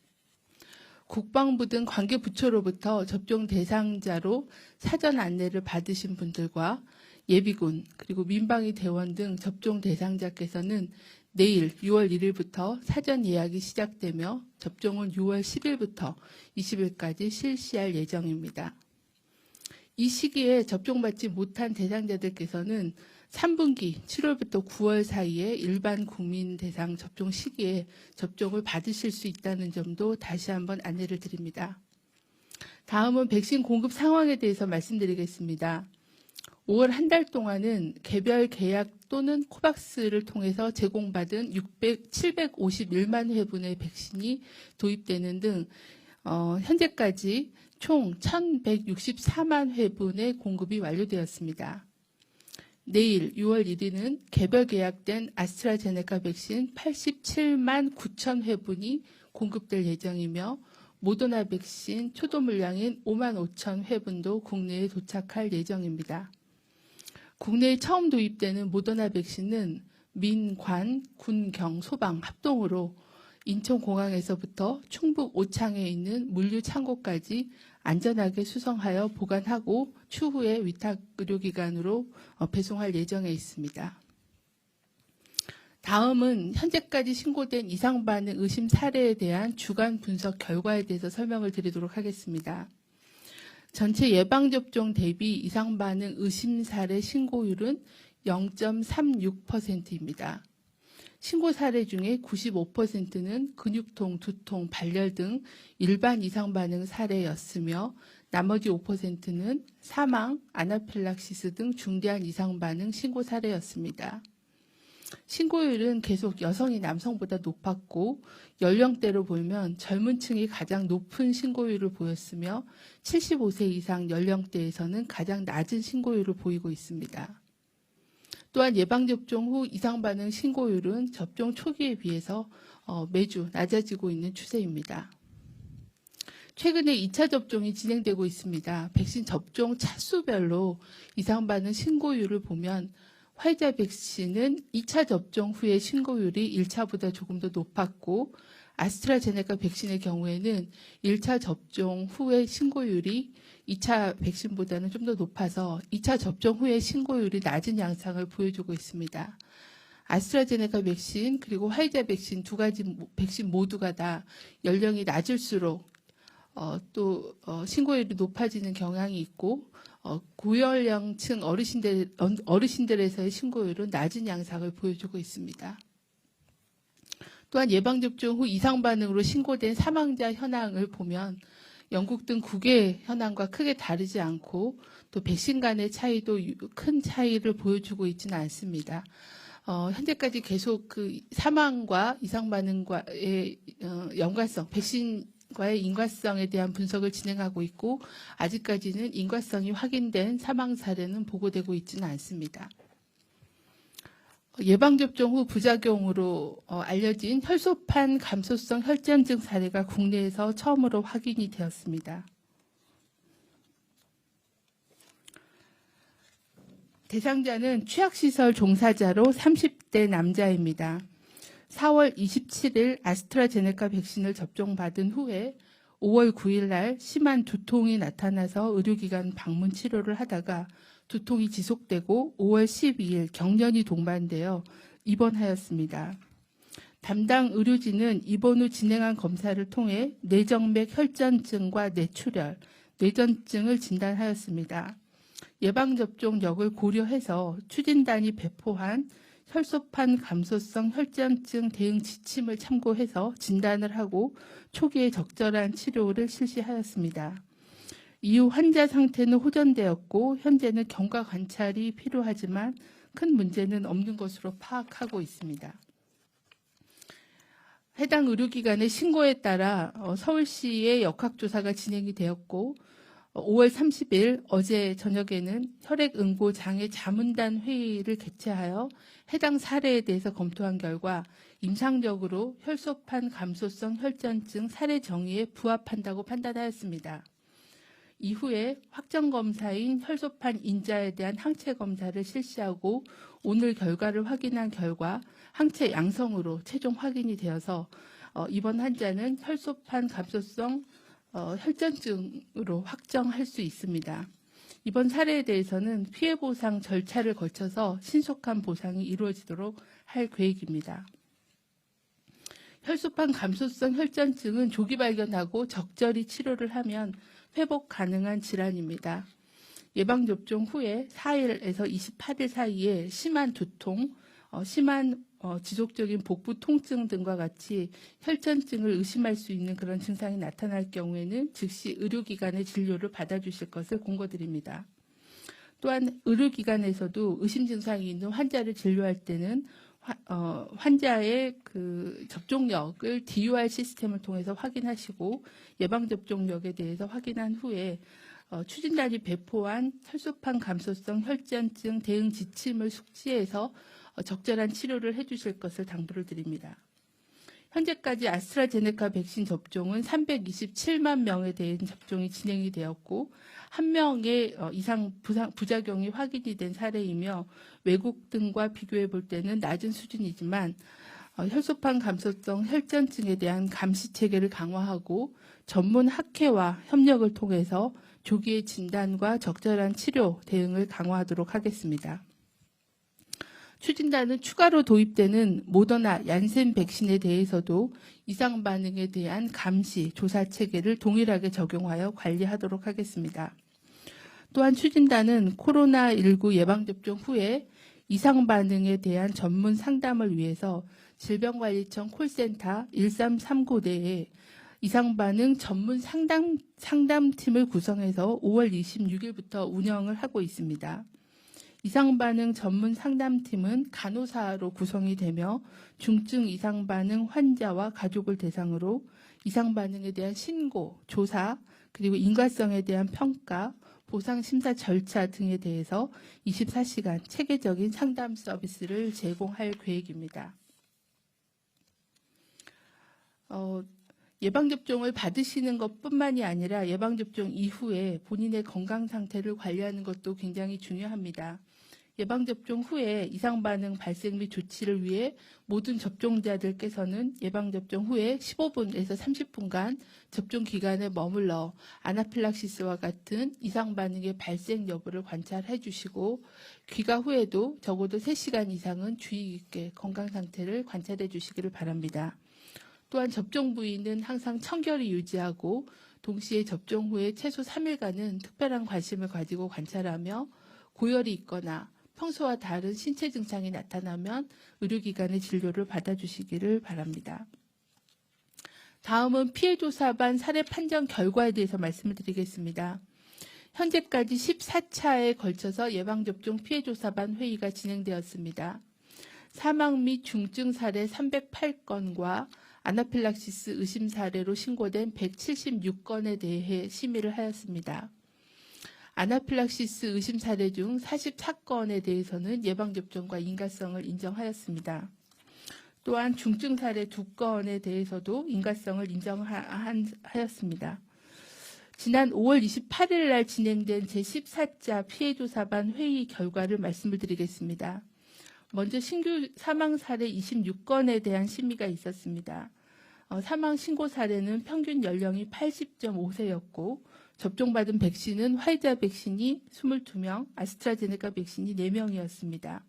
국방부 등 관계부처로부터 접종 대상자로 사전 안내를 받으신 분들과 예비군 그리고 민방위 대원 등 접종 대상자께서는 내일 6월 1일부터 사전 예약이 시작되며 접종은 6월 10일부터 20일까지 실시할 예정입니다. 이 시기에 접종받지 못한 대상자들께서는 3분기 7월부터 9월 사이에 일반 국민 대상 접종 시기에 접종을 받으실 수 있다는 점도 다시 한번 안내를 드립니다. 다음은 백신 공급 상황에 대해서 말씀드리겠습니다. 5월 한 달 동안은 개별 계약 또는 코박스를 통해서 제공받은 751만 회분의 백신이 도입되는 등 현재까지 총 1,164만 회분의 공급이 완료되었습니다. 내일 6월 1일은 개별 계약된 아스트라제네카 백신 87만 9천 회분이 공급될 예정이며 모더나 백신 초도 물량인 5만 5천 회분도 국내에 도착할 예정입니다. 국내에 처음 도입되는 모더나 백신은 민, 관, 군, 경, 소방 합동으로 인천공항에서부터 충북 오창에 있는 물류 창고까지 안전하게 수송하여 보관하고 추후에 위탁 의료기관으로 배송할 예정에 있습니다. 다음은 현재까지 신고된 이상 반응 의심 사례에 대한 주간 분석 결과에 대해서 설명을 드리도록 하겠습니다. 전체 예방접종 대비 이상 반응 의심 사례 신고율은 0.36%입니다. 신고 사례 중에 95%는 근육통, 두통, 발열 등 일반 이상 반응 사례였으며 나머지 5%는 사망, 아나필락시스 등 중대한 이상 반응 신고 사례였습니다. 신고율은 계속 여성이 남성보다 높았고 연령대로 보면 젊은 층이 가장 높은 신고율을 보였으며 75세 이상 연령대에서는 가장 낮은 신고율을 보이고 있습니다. 또한 예방접종 후 이상 반응 신고율은 접종 초기에 비해서 매주 낮아지고 있는 추세입니다. 최근에 2차 접종이 진행되고 있습니다. 백신 접종 차수별로 이상 반응 신고율을 보면 화이자 백신은 2차 접종 후의 신고율이 1차보다 조금 더 높았고 아스트라제네카 백신의 경우에는 1차 접종 후의 신고율이 2차 백신보다는 좀 더 높아서 2차 접종 후의 신고율이 낮은 양상을 보여주고 있습니다. 아스트라제네카 백신 그리고 화이자 백신 두 가지 백신 모두가 다 연령이 낮을수록 또 신고율이 높아지는 경향이 있고 고연령층 어르신들에서의 신고율은 낮은 양상을 보여주고 있습니다. 또한 예방접종 후 이상 반응으로 신고된 사망자 현황을 보면 영국 등 국외 현황과 크게 다르지 않고 또 백신 간의 차이도 큰 차이를 보여주고 있지는 않습니다. 현재까지 계속 그 사망과 이상 반응과의 연관성, 백신과의 인과성에 대한 분석을 진행하고 있고 아직까지는 인과성이 확인된 사망 사례는 보고되고 있지는 않습니다. 예방접종 후 부작용으로 알려진 혈소판 감소성 혈전증 사례가 국내에서 처음으로 확인이 되었습니다. 대상자는 취약시설 종사자로 30대 남자입니다. 4월 27일 아스트라제네카 백신을 접종받은 후에 5월 9일 날 심한 두통이 나타나서 의료기관 방문 치료를 하다가 두통이 지속되고 5월 12일 경련이 동반되어 입원하였습니다. 담당 의료진은 입원 후 진행한 검사를 통해 뇌정맥 혈전증과 뇌출혈, 뇌전증을 진단하였습니다. 예방접종력을 고려해서 추진단이 배포한 혈소판 감소성 혈전증 대응 지침을 참고해서 진단을 하고 초기에 적절한 치료를 실시하였습니다. 이후 환자 상태는 호전되었고 현재는 경과 관찰이 필요하지만 큰 문제는 없는 것으로 파악하고 있습니다. 해당 의료기관의 신고에 따라 서울시의 역학조사가 진행이 되었고 5월 30일 어제 저녁에는 혈액응고 장애 자문단 회의를 개최하여 해당 사례에 대해서 검토한 결과 임상적으로 혈소판 감소성 혈전증 사례 정의에 부합한다고 판단하였습니다. 이후에 확정검사인 혈소판 인자에 대한 항체 검사를 실시하고 오늘 결과를 확인한 결과 항체 양성으로 최종 확인이 되어서 이번 환자는 혈소판 감소성 혈전증으로 확정할 수 있습니다. 이번 사례에 대해서는 피해 보상 절차를 거쳐서 신속한 보상이 이루어지도록 할 계획입니다. 혈소판 감소성 혈전증은 조기 발견하고 적절히 치료를 하면 회복 가능한 질환입니다. 예방접종 후에 4일에서 28일 사이에 심한 두통, 심한 지속적인 복부 통증 등과 같이 혈전증을 의심할 수 있는 그런 증상이 나타날 경우에는 즉시 의료기관의 진료를 받아주실 것을 공고드립니다. 또한 의료기관에서도 의심 증상이 있는 환자를 진료할 때는 환자의 그 접종력을 DUR 시스템을 통해서 확인하시고 예방접종력에 대해서 확인한 후에 추진단이 배포한 혈소판 감소성 혈전증 대응 지침을 숙지해서 적절한 치료를 해주실 것을 당부를 드립니다. 현재까지 아스트라제네카 백신 접종은 327만 명에 대한 접종이 진행이 되었고 1명의 이상 부작용이 확인이 된 사례이며 외국 등과 비교해 볼 때는 낮은 수준이지만 혈소판 감소성 혈전증에 대한 감시 체계를 강화하고 전문 학회와 협력을 통해서 조기의 진단과 적절한 치료 대응을 강화하도록 하겠습니다. 추진단은 추가로 도입되는 모더나 얀센 백신에 대해서도 이상 반응에 대한 감시, 조사 체계를 동일하게 적용하여 관리하도록 하겠습니다. 또한 추진단은 코로나19 예방접종 후에 이상 반응에 대한 전문 상담을 위해서 질병관리청 콜센터 1339대에 이상 반응 전문 상담팀을 구성해서 5월 26일부터 운영을 하고 있습니다. 이상반응 전문 상담팀은 간호사로 구성이 되며 중증 이상반응 환자와 가족을 대상으로 이상반응에 대한 신고, 조사, 그리고 인과성에 대한 평가, 보상 심사 절차 등에 대해서 24시간 체계적인 상담 서비스를 제공할 계획입니다. 예방접종을 받으시는 것뿐만이 아니라 예방접종 이후에 본인의 건강 상태를 관리하는 것도 굉장히 중요합니다. 예방접종 후에 이상반응 발생 및 조치를 위해 모든 접종자들께서는 예방접종 후에 15분에서 30분간 접종 기간에 머물러 아나필락시스와 같은 이상반응의 발생 여부를 관찰해 주시고 귀가 후에도 적어도 3시간 이상은 주의 깊게 건강 상태를 관찰해 주시기를 바랍니다. 또한 접종 부위는 항상 청결히 유지하고 동시에 접종 후에 최소 3일간은 특별한 관심을 가지고 관찰하며 고열이 있거나 평소와 다른 신체 증상이 나타나면 의료기관의 진료를 받아주시기를 바랍니다. 다음은 피해조사반 사례 판정 결과에 대해서 말씀을 드리겠습니다. 현재까지 14차에 걸쳐서 예방접종 피해조사반 회의가 진행되었습니다. 사망 및 중증 사례 308건과 아나필락시스 의심 사례로 신고된 176건에 대해 심의를 하였습니다. 아나필락시스 의심 사례 중 44건에 대해서는 예방접종과 인과성을 인정하였습니다. 또한 중증 사례 2건에 대해서도 인과성을 인정하였습니다. 지난 5월 28일 날 진행된 제14차 피해조사반 회의 결과를 말씀을 드리겠습니다. 먼저 신규 사망 사례 26건에 대한 심의가 있었습니다. 사망 신고 사례는 평균 연령이 80.5세였고 접종받은 백신은 화이자 백신이 22명, 아스트라제네카 백신이 4명이었습니다.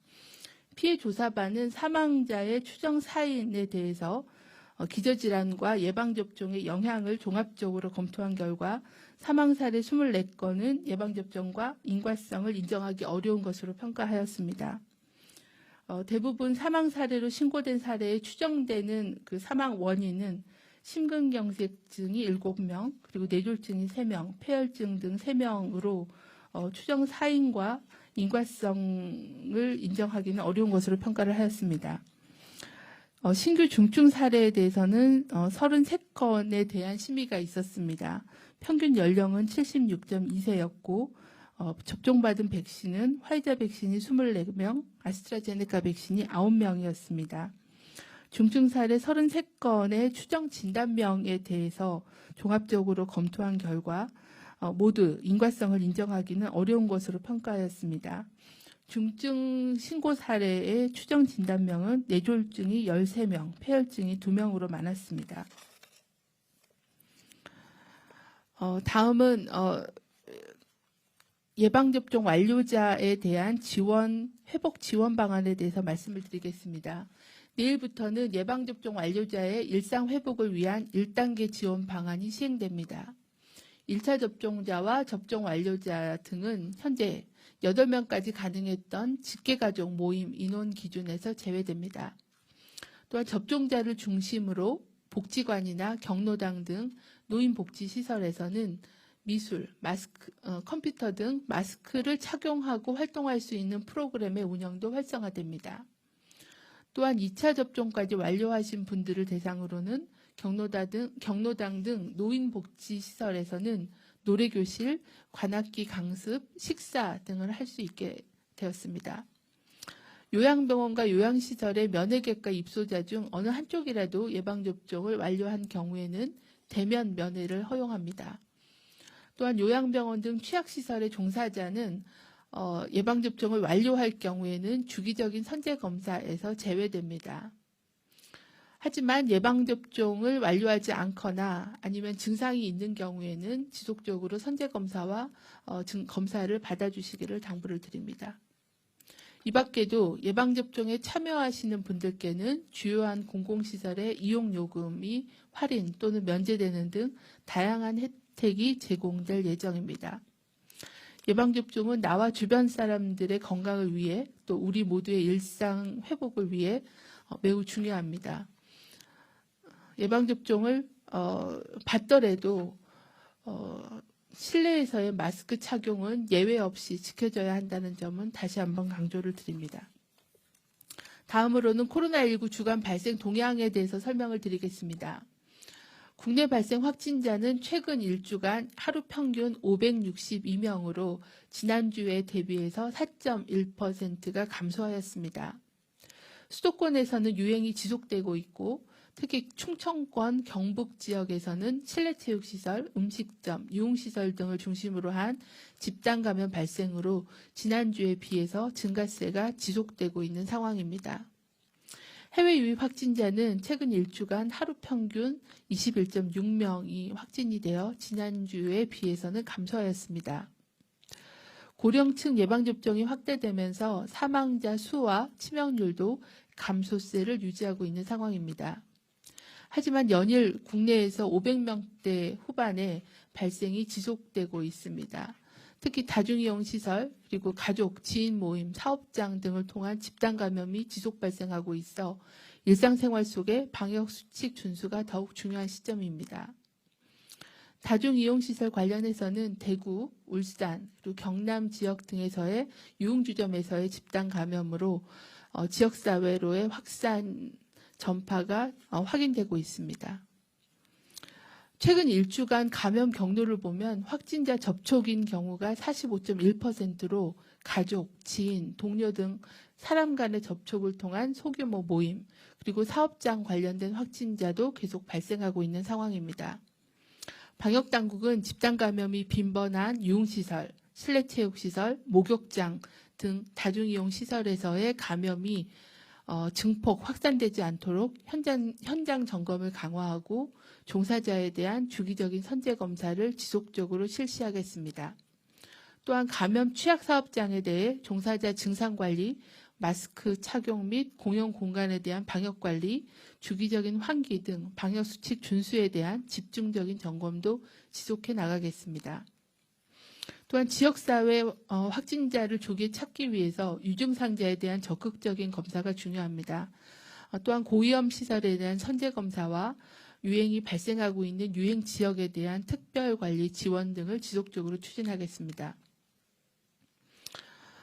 피해 조사반은 사망자의 추정 사인에 대해서 기저질환과 예방접종의 영향을 종합적으로 검토한 결과 사망 사례 24건은 예방접종과 인과성을 인정하기 어려운 것으로 평가하였습니다. 대부분 사망 사례로 신고된 사례에 추정되는 그 사망 원인은 심근경색증이 7명, 그리고 뇌졸중이 3명, 폐혈증 등 3명으로 추정 사인과 인과성을 인정하기는 어려운 것으로 평가를 하였습니다. 신규 중증 사례에 대해서는 33건에 대한 심의가 있었습니다. 평균 연령은 76.2세였고 접종받은 백신은 화이자 백신이 24명, 아스트라제네카 백신이 9명이었습니다. 중증 사례 33건의 추정 진단명에 대해서 종합적으로 검토한 결과 모두 인과성을 인정하기는 어려운 것으로 평가하였습니다. 중증 신고 사례의 추정 진단명은 뇌졸중이 13명, 폐혈증이 2명으로 많았습니다. 다음은 예방접종 완료자에 대한 회복 지원 방안에 대해서 말씀을 드리겠습니다. 내일부터는 예방접종 완료자의 일상 회복을 위한 1단계 지원 방안이 시행됩니다. 1차 접종자와 접종 완료자 등은 현재 8명까지 가능했던 직계가족 모임 인원 기준에서 제외됩니다. 또한 접종자를 중심으로 복지관이나 경로당 등 노인복지시설에서는 미술, 마스크, 컴퓨터 등 마스크를 착용하고 활동할 수 있는 프로그램의 운영도 활성화됩니다. 또한 2차 접종까지 완료하신 분들을 대상으로는 경로당 등 노인복지시설에서는 노래교실, 관악기 강습, 식사 등을 할 수 있게 되었습니다. 요양병원과 요양시설의 면회객과 입소자 중 어느 한쪽이라도 예방접종을 완료한 경우에는 대면 면회를 허용합니다. 또한 요양병원 등 취약시설의 종사자는 예방접종을 완료할 경우에는 주기적인 선제검사에서 제외됩니다. 하지만 예방접종을 완료하지 않거나 아니면 증상이 있는 경우에는 지속적으로 선제검사와 검사를 받아주시기를 당부를 드립니다. 이 밖에도 예방접종에 참여하시는 분들께는 주요한 공공시설의 이용요금이 할인 또는 면제되는 등 다양한 혜택이 제공될 예정입니다. 예방접종은 나와 주변 사람들의 건강을 위해 또 우리 모두의 일상 회복을 위해 매우 중요합니다. 예방접종을 받더라도 실내에서의 마스크 착용은 예외 없이 지켜져야 한다는 점은 다시 한번 강조를 드립니다. 다음으로는 코로나19 주간 발생 동향에 대해서 설명을 드리겠습니다. 국내 발생 확진자는 최근 1주간 하루 평균 562명으로 지난주에 대비해서 4.1%가 감소하였습니다. 수도권에서는 유행이 지속되고 있고 특히 충청권 경북 지역에서는 실내체육시설, 음식점, 유흥시설 등을 중심으로 한 집단 감염 발생으로 지난주에 비해서 증가세가 지속되고 있는 상황입니다. 해외 유입 확진자는 최근 1주간 하루 평균 21.6명이 확진이 되어 지난주에 비해서는 감소하였습니다. 고령층 예방접종이 확대되면서 사망자 수와 치명률도 감소세를 유지하고 있는 상황입니다. 하지만 연일 국내에서 500명대 후반의 발생이 지속되고 있습니다. 특히 다중이용시설, 그리고 가족, 지인 모임, 사업장 등을 통한 집단 감염이 지속 발생하고 있어 일상생활 속에 방역수칙 준수가 더욱 중요한 시점입니다. 다중이용시설 관련해서는 대구, 울산, 그리고 경남 지역 등에서의 유흥주점에서의 집단 감염으로 지역사회로의 확산 전파가 확인되고 있습니다. 최근 1주간 감염 경로를 보면 확진자 접촉인 경우가 45.1%로 가족, 지인, 동료 등 사람 간의 접촉을 통한 소규모 모임, 그리고 사업장 관련된 확진자도 계속 발생하고 있는 상황입니다. 방역당국은 집단 감염이 빈번한 유흥시설, 실내체육시설, 목욕장 등 다중이용시설에서의 감염이 증폭, 확산되지 않도록 현장 점검을 강화하고 종사자에 대한 주기적인 선제검사를 지속적으로 실시하겠습니다. 또한 감염 취약 사업장에 대해 종사자 증상관리, 마스크 착용 및 공용 공간에 대한 방역관리, 주기적인 환기 등 방역수칙 준수에 대한 집중적인 점검도 지속해 나가겠습니다. 또한 지역사회 확진자를 조기에 찾기 위해서 유증상자에 대한 적극적인 검사가 중요합니다. 또한 고위험 시설에 대한 선제검사와 유행이 발생하고 있는 유행 지역에 대한 특별관리 지원 등을 지속적으로 추진하겠습니다.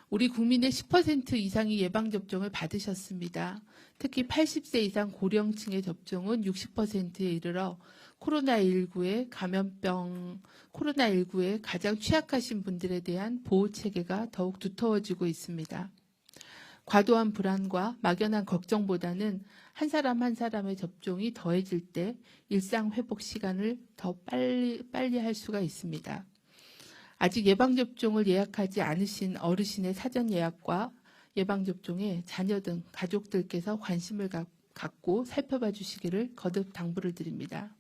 우리 국민의 10% 이상이 예방접종을 받으셨습니다. 특히 80세 이상 고령층의 접종은 60%에 이르러 코로나19에 가장 취약하신 분들에 대한 보호체계가 더욱 두터워지고 있습니다. 과도한 불안과 막연한 걱정보다는 한 사람 한 사람의 접종이 더해질 때 일상 회복 시간을 더 빨리 할 수가 있습니다. 아직 예방접종을 예약하지 않으신 어르신의 사전 예약과 예방접종에 자녀 등 가족들께서 관심을 갖고 살펴봐 주시기를 거듭 당부를 드립니다.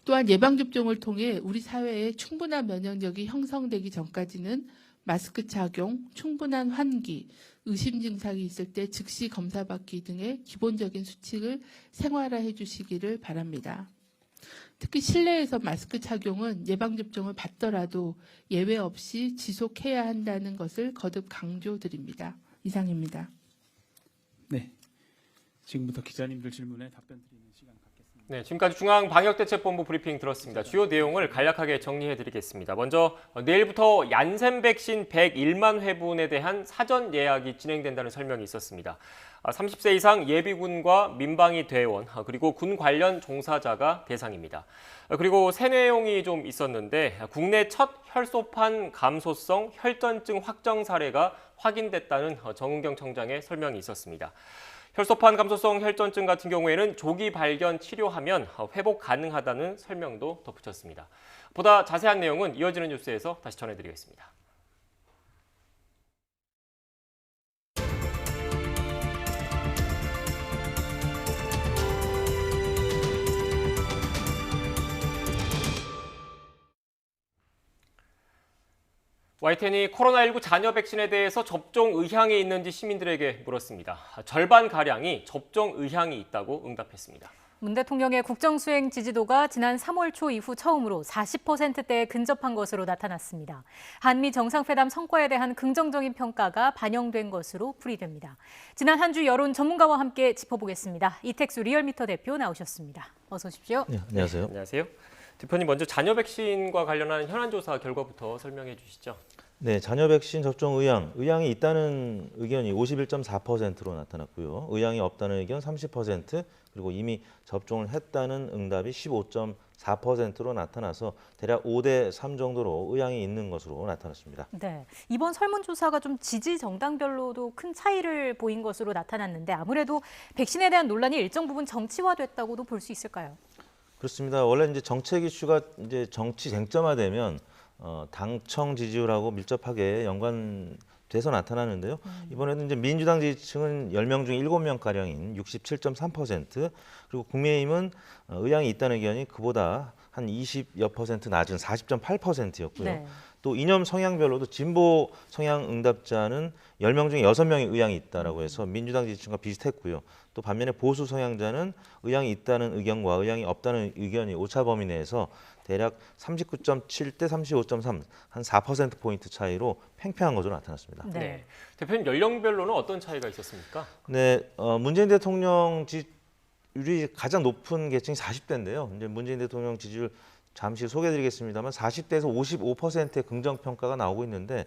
또한 예방접종을 통해 우리 사회에 충분한 면역력이 형성되기 전까지는 마스크 착용, 충분한 환기, 의심 증상이 있을 때 즉시 검사받기 등의 기본적인 수칙을 생활화해 주시기를 바랍니다. 특히 실내에서 마스크 착용은 예방접종을 받더라도 예외 없이 지속해야 한다는 것을 거듭 강조드립니다. 이상입니다. 네, 지금부터 기자님들 질문에 답변 드리는 시간 갖겠습니다. 네, 지금까지 중앙방역대책본부 브리핑 들었습니다. 주요 내용을 간략하게 정리해드리겠습니다. 먼저 내일부터 얀센 백신 101만 회분에 대한 사전 예약이 진행된다는 설명이 있었습니다. 30세 이상 예비군과 민방위 대원, 그리고 군 관련 종사자가 대상입니다. 그리고 새 내용이 좀 있었는데 국내 첫 혈소판 감소성 혈전증 확정 사례가 확인됐다는 정은경 청장의 설명이 있었습니다. 혈소판 감소성 혈전증 같은 경우에는 조기 발견 치료하면 회복 가능하다는 설명도 덧붙였습니다. 보다 자세한 내용은 이어지는 뉴스에서 다시 전해드리겠습니다. YTN이 코로나19 잔여 백신에 대해서 접종 의향이 있는지 시민들에게 물었습니다. 절반가량이 접종 의향이 있다고 응답했습니다. 문 대통령의 국정수행 지지도가 지난 3월 초 이후 처음으로 40%대에 근접한 것으로 나타났습니다. 한미 정상회담 성과에 대한 긍정적인 평가가 반영된 것으로 풀이됩니다. 지난 한 주 여론 전문가와 함께 짚어보겠습니다. 이택수 리얼미터 대표 나오셨습니다. 어서 오십시오. 네, 안녕하세요. 안녕하세요. 대표님, 먼저 잔여 백신과 관련한 현안조사 결과부터 설명해 주시죠. 네, 잔여 백신 접종 의향이 있다는 의견이 51.4%로 나타났고요. 의향이 없다는 의견 30%, 그리고 이미 접종을 했다는 응답이 15.4%로 나타나서 대략 5대 3 정도로 의향이 있는 것으로 나타났습니다. 네, 이번 설문조사가 좀 지지 정당별로도 큰 차이를 보인 것으로 나타났는데 아무래도 백신에 대한 논란이 일정 부분 정치화됐다고도 볼 수 있을까요? 그렇습니다. 원래 이제 정책 이슈가 이제 정치 쟁점화되면 당청 지지율하고 밀접하게 연관돼서 나타나는데요. 이번에도 이제 민주당 지지층은 10명 중 7명 가량인 67.3%, 그리고 국민의힘은 의향이 있다는 의견이 그보다 한 20여 % 낮은 40.8%였고요. 네. 또 이념 성향별로도 진보 성향 응답자는 10명 중에 6명이 의향이 있다라고 해서 민주당 지지층과 비슷했고요. 또 반면에 보수 성향자는 의향이 있다는 의견과 의향이 없다는 의견이 오차 범위 내에서 대략 39.7대 35.3, 한 4%포인트 차이로 팽팽한 것으로 나타났습니다. 네. 대표님, 연령별로는 어떤 차이가 있었습니까? 네, 문재인 대통령 지지율이 가장 높은 계층이 40대인데요. 이제 문재인 대통령 지지율 잠시 소개해드리겠습니다만 40대에서 55%의 긍정평가가 나오고 있는데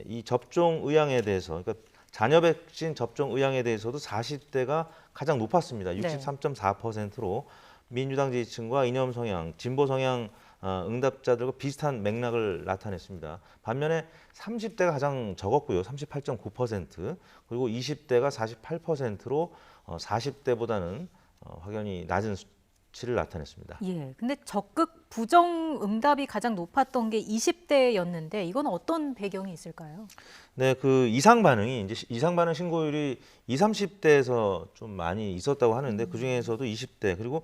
이 접종 의향에 대해서, 그러니까 잔여 백신 접종 의향에 대해서도 40대가 가장 높았습니다. 63.4%로 민주당 지지층과 이념 성향, 진보 성향 응답자들과 비슷한 맥락을 나타냈습니다. 반면에 30대가 가장 적었고요. 38.9%, 그리고 20대가 48%로 40대보다는 확연히 낮은 수치를 나타냈습니다. 예, 근데 적극 부정 응답이 가장 높았던 게 20대였는데 이건 어떤 배경이 있을까요? 네, 그 이상 반응 신고율이 20, 30대에서 좀 많이 있었다고 하는데 그 중에서도 20대, 그리고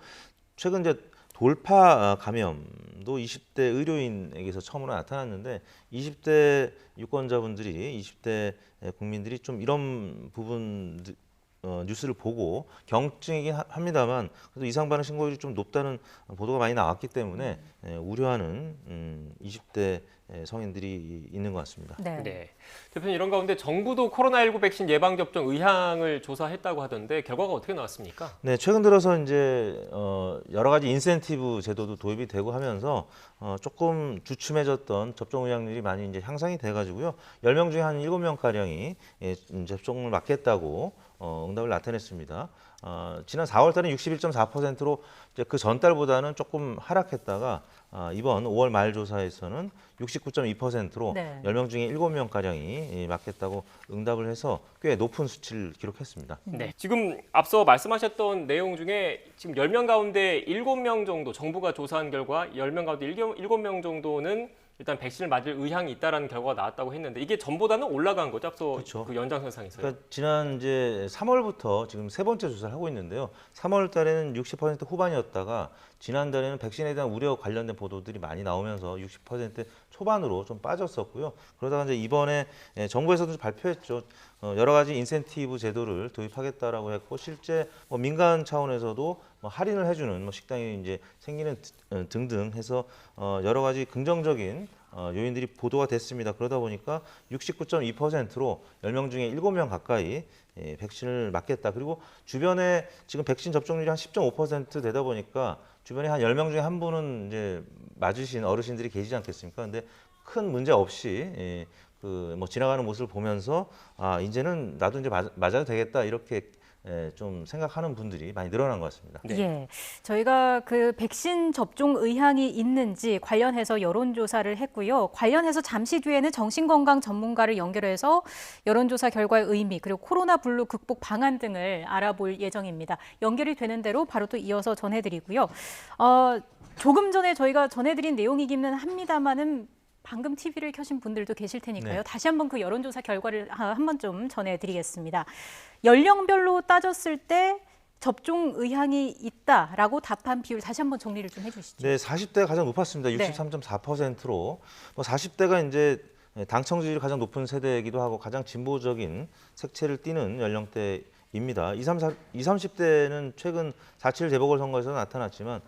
최근 이제 돌파 감염도 20대 의료인에게서 처음으로 나타났는데 20대 유권자분들이, 20대 국민들이 좀 이런 부분 뉴스를 보고 경증이긴 합니다만 그래도 이상 반응 신고율이 좀 높다는 보도가 많이 나왔기 때문에 우려하는 20대 성인들이 있는 것 같습니다. 네. 대표님, 이런 가운데 정부도 코로나19 백신 예방접종 의향을 조사했다고 하던데 결과가 어떻게 나왔습니까? 네, 최근 들어서 이제 여러 가지 인센티브 제도도 도입이 되고 하면서 조금 주춤해졌던 접종 의향률이 많이 이제 향상이 돼가지고요. 10명 중에 한 7명 가량이 접종을 맞겠다고 응답을 나타냈습니다. 지난 4월 달은 61.4%로 이제 그 전달보다는 조금 하락했다가 이번 5월 말 조사에서는 69.2%로 네. 10명 중에 7명 가량이 맞겠다고 응답을 해서 꽤 높은 수치를 기록했습니다. 네. 지금 앞서 말씀하셨던 내용 중에 지금 10명 가운데 7명 정도, 정부가 조사한 결과 10명 가운데 7명 정도는 일단 백신을 맞을 의향이 있다라는 결과가 나왔다고 했는데 이게 전보다는 올라간 거죠? 앞서 그렇죠. 그 연장선상에서요. 그러니까 지난 이제 3월부터 지금 세 번째 조사를 하고 있는데요. 3월 달에는 60% 후반이었다가 지난달에는 백신에 대한 우려 관련된 보도들이 많이 나오면서 60% 초반으로 좀 빠졌었고요. 그러다가 이제 이번에 정부에서도 발표했죠. 여러 가지 인센티브 제도를 도입하겠다라고 했고 실제 뭐 민간 차원에서도 뭐 할인을 해주는 뭐 식당이 이제 생기는 등등 해서 여러 가지 긍정적인 요인들이 보도가 됐습니다. 그러다 보니까 69.2%로 10명 중에 7명 가까이 백신을 맞겠다. 그리고 주변에 지금 백신 접종률이 한 10.5% 되다 보니까 주변에 한 10명 중에 한 분은 이제 맞으신 어르신들이 계시지 않겠습니까? 근데 큰 문제 없이 뭐 지나가는 모습을 보면서 이제는 나도 이제 맞아도 되겠다 이렇게 좀 생각하는 분들이 많이 늘어난 것 같습니다. 네. 예, 저희가 그 백신 접종 의향이 있는지 관련해서 여론조사를 했고요. 관련해서 잠시 뒤에는 정신건강 전문가를 연결해서 여론조사 결과의 의미 그리고 코로나 블루 극복 방안 등을 알아볼 예정입니다. 연결이 되는 대로 바로 또 이어서 전해드리고요. 조금 전에 저희가 전해드린 내용이기는 합니다만은 방금 TV를 켜신 분들도 계실 테니까요. 네. 다시 한번 그 여론조사 결과를 한번 좀 전해드리겠습니다. 연령별로 따졌을 때 접종 의향이 있다라고 답한 비율 다시 한번 정리를 좀 해주시죠. 네, 40대가 가장 높았습니다. 63.4%로. 뭐 40대가 이제 당청 지지율이 가장 높은 세대이기도 하고 가장 진보적인 색채를 띠는 연령대입니다. 20, 30대는 최근 4.7 재보궐선거에서 나타났지만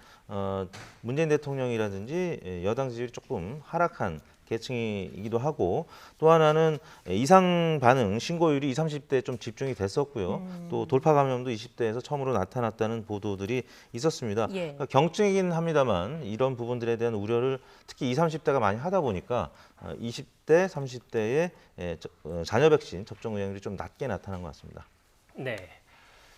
문재인 대통령이라든지 여당 지지율이 조금 하락한 계층이기도 하고 또 하나는 이상 반응 신고율이 20, 30대에 좀 집중이 됐었고요. 또 돌파 감염도 20대에서 처음으로 나타났다는 보도들이 있었습니다. 예. 그러니까 경증이긴 합니다만 이런 부분들에 대한 우려를 특히 20, 30대가 많이 하다 보니까 20대, 30대의 자녀 백신 접종 의향률이 좀 낮게 나타난 것 같습니다. 네.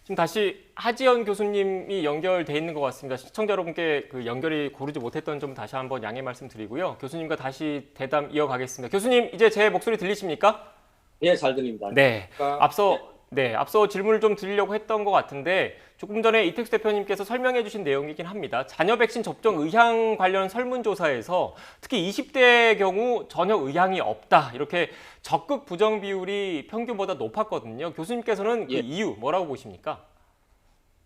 지금 다시 하지연 교수님이 연결돼 있는 것 같습니다. 시청자 여러분께 그 연결이 고르지 못했던 점 다시 한번 양해 말씀드리고요. 교수님과 다시 대담 이어가겠습니다. 교수님, 이제 제 목소리 들리십니까? 예, 잘 들립니다. 네. 앞서 질문을 좀 드리려고 했던 것 같은데 조금 전에 이택수 대표님께서 설명해 주신 내용이긴 합니다. 자녀 백신 접종 의향 관련 설문조사에서 특히 20대의 경우 전혀 의향이 없다. 이렇게 적극 부정 비율이 평균보다 높았거든요. 교수님께서는 그 이유 뭐라고 보십니까?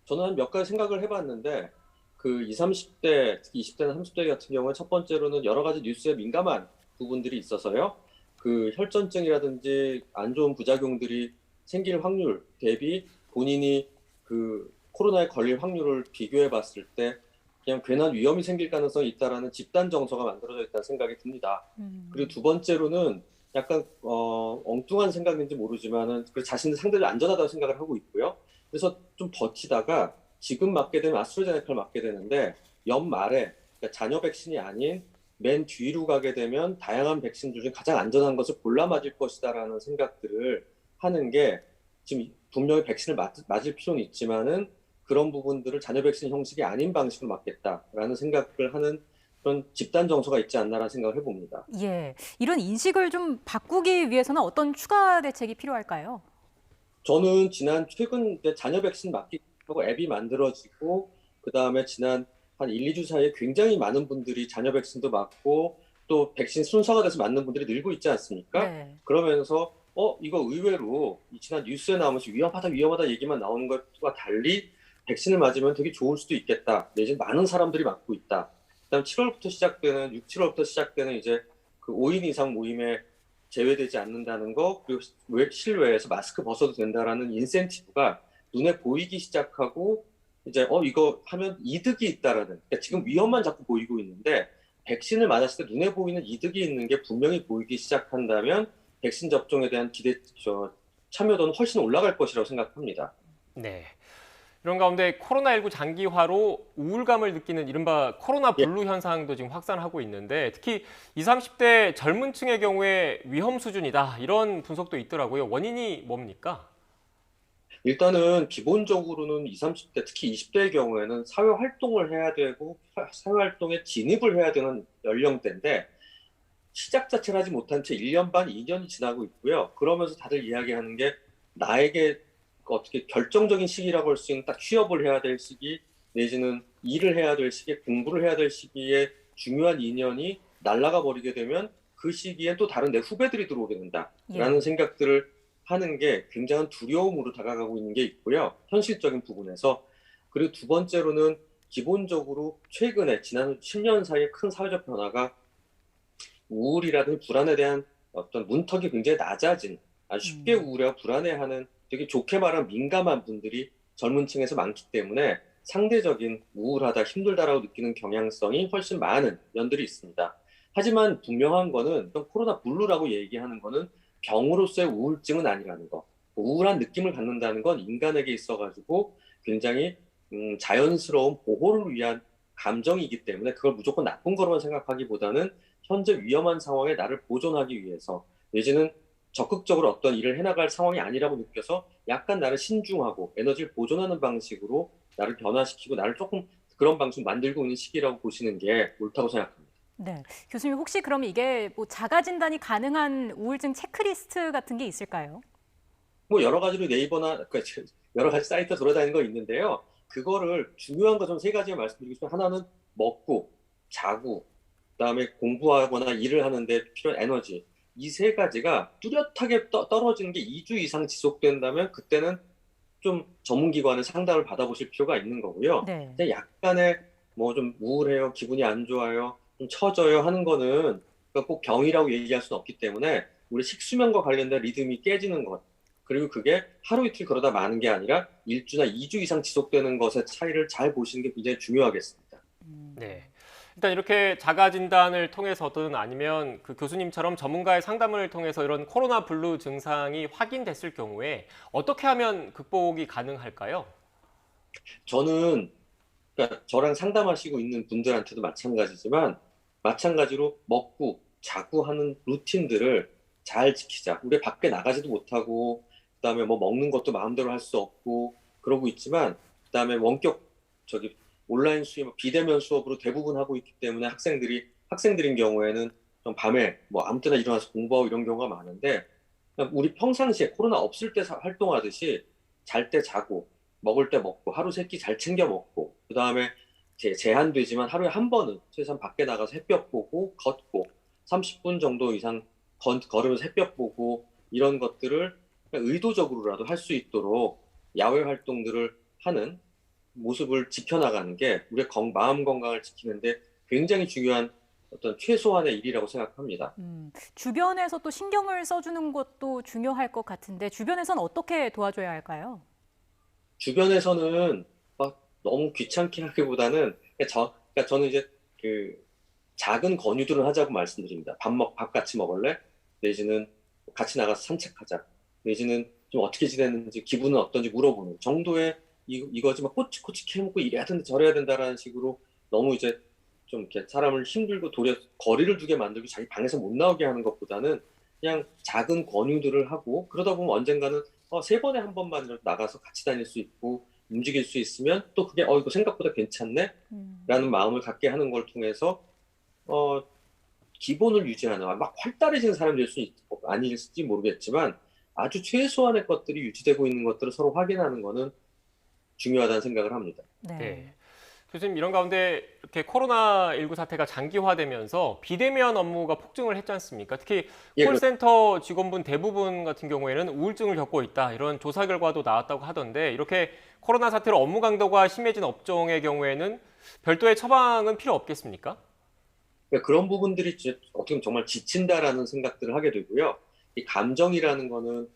저는 몇 가지 생각을 해봤는데 그 20, 30대, 특히 20대나 30대 같은 경우에 첫 번째로는 여러 가지 뉴스에 민감한 부분들이 있어서요. 그 혈전증이라든지 안 좋은 부작용들이 생길 확률 대비 본인이 그 코로나에 걸릴 확률을 비교해 봤을 때 그냥 괜한 위험이 생길 가능성이 있다라는 집단 정서가 만들어져 있다는 생각이 듭니다. 그리고 두 번째로는 약간 엉뚱한 생각인지 모르지만은 그 자신들 상대적으로 안전하다고 생각을 하고 있고요. 그래서 좀 버티다가 지금 맞게 되면 아스트라제네카를 맞게 되는데 연말에 그러니까 자녀 백신이 아닌 맨 뒤로 가게 되면 다양한 백신 중에 가장 안전한 것을 골라 맞을 것이다라는 생각들을 하는 게 지금 분명히 백신을 맞을 필요는 있지만은 그런 부분들을 자녀 백신 형식이 아닌 방식으로 맞겠다라는 생각을 하는 그런 집단 정서가 있지 않나라는 생각을 해봅니다. 예, 이런 인식을 좀 바꾸기 위해서는 어떤 추가 대책이 필요할까요? 저는 최근 자녀 백신 맞기하고 앱이 만들어지고 그다음에 지난 한 1, 2주 사이에 굉장히 많은 분들이 자녀 백신도 맞고 또 백신 순서가 돼서 맞는 분들이 늘고 있지 않습니까? 네. 그러면서 이거 의외로 지난 뉴스에 나오면서 위험하다 얘기만 나오는 것과 달리 백신을 맞으면 되게 좋을 수도 있겠다. 내지는 많은 사람들이 맞고 있다. 그다음 7월부터 시작되는 이제 그 5인 이상 모임에 제외되지 않는다는 거 그리고 실외에서 마스크 벗어도 된다라는 인센티브가 눈에 보이기 시작하고 이제 이거 하면 이득이 있다라는 그러니까 지금 위험만 자꾸 보이고 있는데 백신을 맞았을 때 눈에 보이는 이득이 있는 게 분명히 보이기 시작한다면 백신 접종에 대한 참여도는 훨씬 올라갈 것이라고 생각합니다. 네. 이런 가운데 코로나19 장기화로 우울감을 느끼는 이른바 코로나 블루 현상도 지금 확산하고 있는데 특히 20, 30대 젊은 층의 경우에 위험 수준이다. 이런 분석도 있더라고요. 원인이 뭡니까? 일단은 기본적으로는 20, 30대 특히 20대의 경우에는 사회활동을 해야 되고 사회활동에 진입을 해야 되는 연령대인데 시작 자체를 하지 못한 채 1년 반, 2년이 지나고 있고요. 그러면서 다들 이야기하는 게 나에게 어떻게 결정적인 시기라고 할 수 있는 딱 취업을 해야 될 시기 내지는 일을 해야 될 시기, 공부를 해야 될 시기에 중요한 2년이 날아가 버리게 되면 그 시기에 또 다른 내 후배들이 들어오게 된다라는 생각들을 하는 게 굉장한 두려움으로 다가가고 있는 게 있고요. 현실적인 부분에서. 그리고 두 번째로는 기본적으로 최근에 지난 10년 사이에 큰 사회적 변화가 우울이라든지 불안에 대한 어떤 문턱이 굉장히 낮아진 아주 쉽게 우울해하고 불안해하는 되게 좋게 말하면 민감한 분들이 젊은 층에서 많기 때문에 상대적인 우울하다, 힘들다라고 느끼는 경향성이 훨씬 많은 면들이 있습니다. 하지만 분명한 거는 코로나 블루라고 얘기하는 거는 병으로서의 우울증은 아니라는 거. 우울한 느낌을 갖는다는 건 인간에게 있어가지고 굉장히 자연스러운 보호를 위한 감정이기 때문에 그걸 무조건 나쁜 거로만 생각하기보다는 현재 위험한 상황에 나를 보존하기 위해서 내지는 적극적으로 어떤 일을 해나갈 상황이 아니라고 느껴서 약간 나를 신중하고 에너지를 보존하는 방식으로 나를 변화시키고 나를 조금 그런 방식 만들고 있는 시기라고 보시는 게 옳다고 생각합니다. 네, 교수님 혹시 그럼 이게 뭐 자가 진단이 가능한 우울증 체크리스트 같은 게 있을까요? 뭐 여러 가지로 네이버나 여러 가지 사이트 돌아다니는 거 있는데요. 그거를 중요한 거 좀 세 가지만 말씀드리고 싶어요. 하나는 먹고, 자고, 그다음에 공부하거나 일을 하는데 필요한 에너지. 이 세 가지가 뚜렷하게 떨어지는 게 2주 이상 지속된다면 그때는 좀 전문기관의 상담을 받아보실 필요가 있는 거고요. 네. 근데 약간의 뭐 좀 우울해요, 기분이 안 좋아요, 좀 처져요 하는 거는 꼭 병이라고 얘기할 수는 없기 때문에 우리 식수면과 관련된 리듬이 깨지는 것, 그리고 그게 하루 이틀 그러다 마는 게 아니라 1주나 2주 이상 지속되는 것의 차이를 잘 보시는 게 굉장히 중요하겠습니다. 네. 일단 이렇게 자가 진단을 통해서든 아니면 그 교수님처럼 전문가의 상담을 통해서 이런 코로나 블루 증상이 확인됐을 경우에 어떻게 하면 극복이 가능할까요? 저는 그러니까 저랑 상담하시고 있는 분들한테도 마찬가지지만 마찬가지로 먹고 자고 하는 루틴들을 잘 지키자. 우리 밖에 나가지도 못하고 그다음에 뭐 먹는 것도 마음대로 할 수 없고 그러고 있지만 그다음에 원격 온라인 수업, 비대면 수업으로 대부분 하고 있기 때문에 학생들인 경우에는 좀 밤에 뭐 아무 때나 일어나서 공부하고 이런 경우가 많은데 우리 평상시에 코로나 없을 때 활동하듯이 잘 때 자고 먹을 때 먹고 하루 세 끼 잘 챙겨 먹고 그다음에 제한되지만 하루에 한 번은 최소한 밖에 나가서 햇볕 보고 걷고 30분 정도 이상 걸으면서 햇볕 보고 이런 것들을 의도적으로라도 할 수 있도록 야외 활동들을 하는 모습을 지켜나가는 게 우리의 마음 건강을 지키는데 굉장히 중요한 어떤 최소한의 일이라고 생각합니다. 주변에서 또 신경을 써주는 것도 중요할 것 같은데 주변에서는 어떻게 도와줘야 할까요? 주변에서는 막 너무 귀찮게 하기보다는 그러니까 저는 이제 그 작은 권유들을 하자고 말씀드립니다. 밥 같이 먹을래? 내지는 같이 나가서 산책하자. 내지는 좀 어떻게 지냈는지 기분은 어떤지 물어보는 정도의 이거지 막 꼬치꼬치 캐먹고 이래야 된다 저래야 된다라는 식으로 너무 이제 좀 이렇게 사람을 힘들고 도리어 거리를 두게 만들고 자기 방에서 못 나오게 하는 것보다는 그냥 작은 권유들을 하고 그러다 보면 언젠가는 3번에 한 번만 나가서 같이 다닐 수 있고 움직일 수 있으면 또 그게 이거 생각보다 괜찮네? 라는 마음을 갖게 하는 걸 통해서 기본을 유지하는 막 활달해지는 사람이 될 수 아닐지 모르겠지만 아주 최소한의 것들이 유지되고 있는 것들을 서로 확인하는 거는 중요하다는 생각을 합니다. 네. 교수님 이런 가운데 이렇게 코로나19 사태가 장기화되면서 비대면 업무가 폭증을 했지 않습니까? 특히 콜센터 직원분 대부분 같은 경우에는 우울증을 겪고 있다. 이런 조사 결과도 나왔다고 하던데 이렇게 코로나 사태로 업무 강도가 심해진 업종의 경우에는 별도의 처방은 필요 없겠습니까? 그런 부분들이 어떻게 보면 정말 지친다라는 생각들을 하게 되고요. 이 감정이라는 거는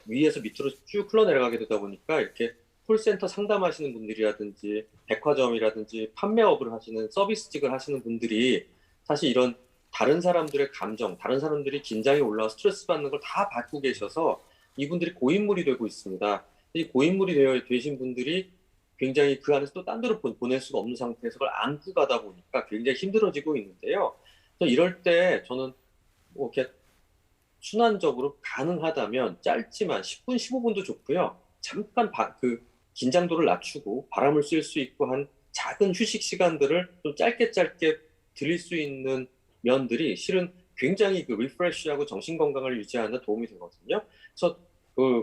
위에서 밑으로 쭉 흘러내려가게 되다 보니까 이렇게 콜센터 상담하시는 분들이라든지 백화점이라든지 판매업을 하시는 서비스직을 하시는 분들이 사실 이런 다른 사람들의 감정, 다른 사람들이 긴장이 올라와 스트레스 받는 걸 다 받고 계셔서 이분들이 고인물이 되고 있습니다. 이 고인물이 되신 분들이 굉장히 그 안에서 또 딴 데로 보낼 수가 없는 상태에서 그걸 안고 가다 보니까 굉장히 힘들어지고 있는데요. 이럴 때 저는 뭐 이렇게 순환적으로 가능하다면 짧지만 10분, 15분도 좋고요. 잠깐 그 긴장도를 낮추고 바람을 쐴 수 있고 한 작은 휴식 시간들을 좀 짧게 드릴 수 있는 면들이 실은 굉장히 그 리프레시하고 정신 건강을 유지하는 데 도움이 되거든요. 그래서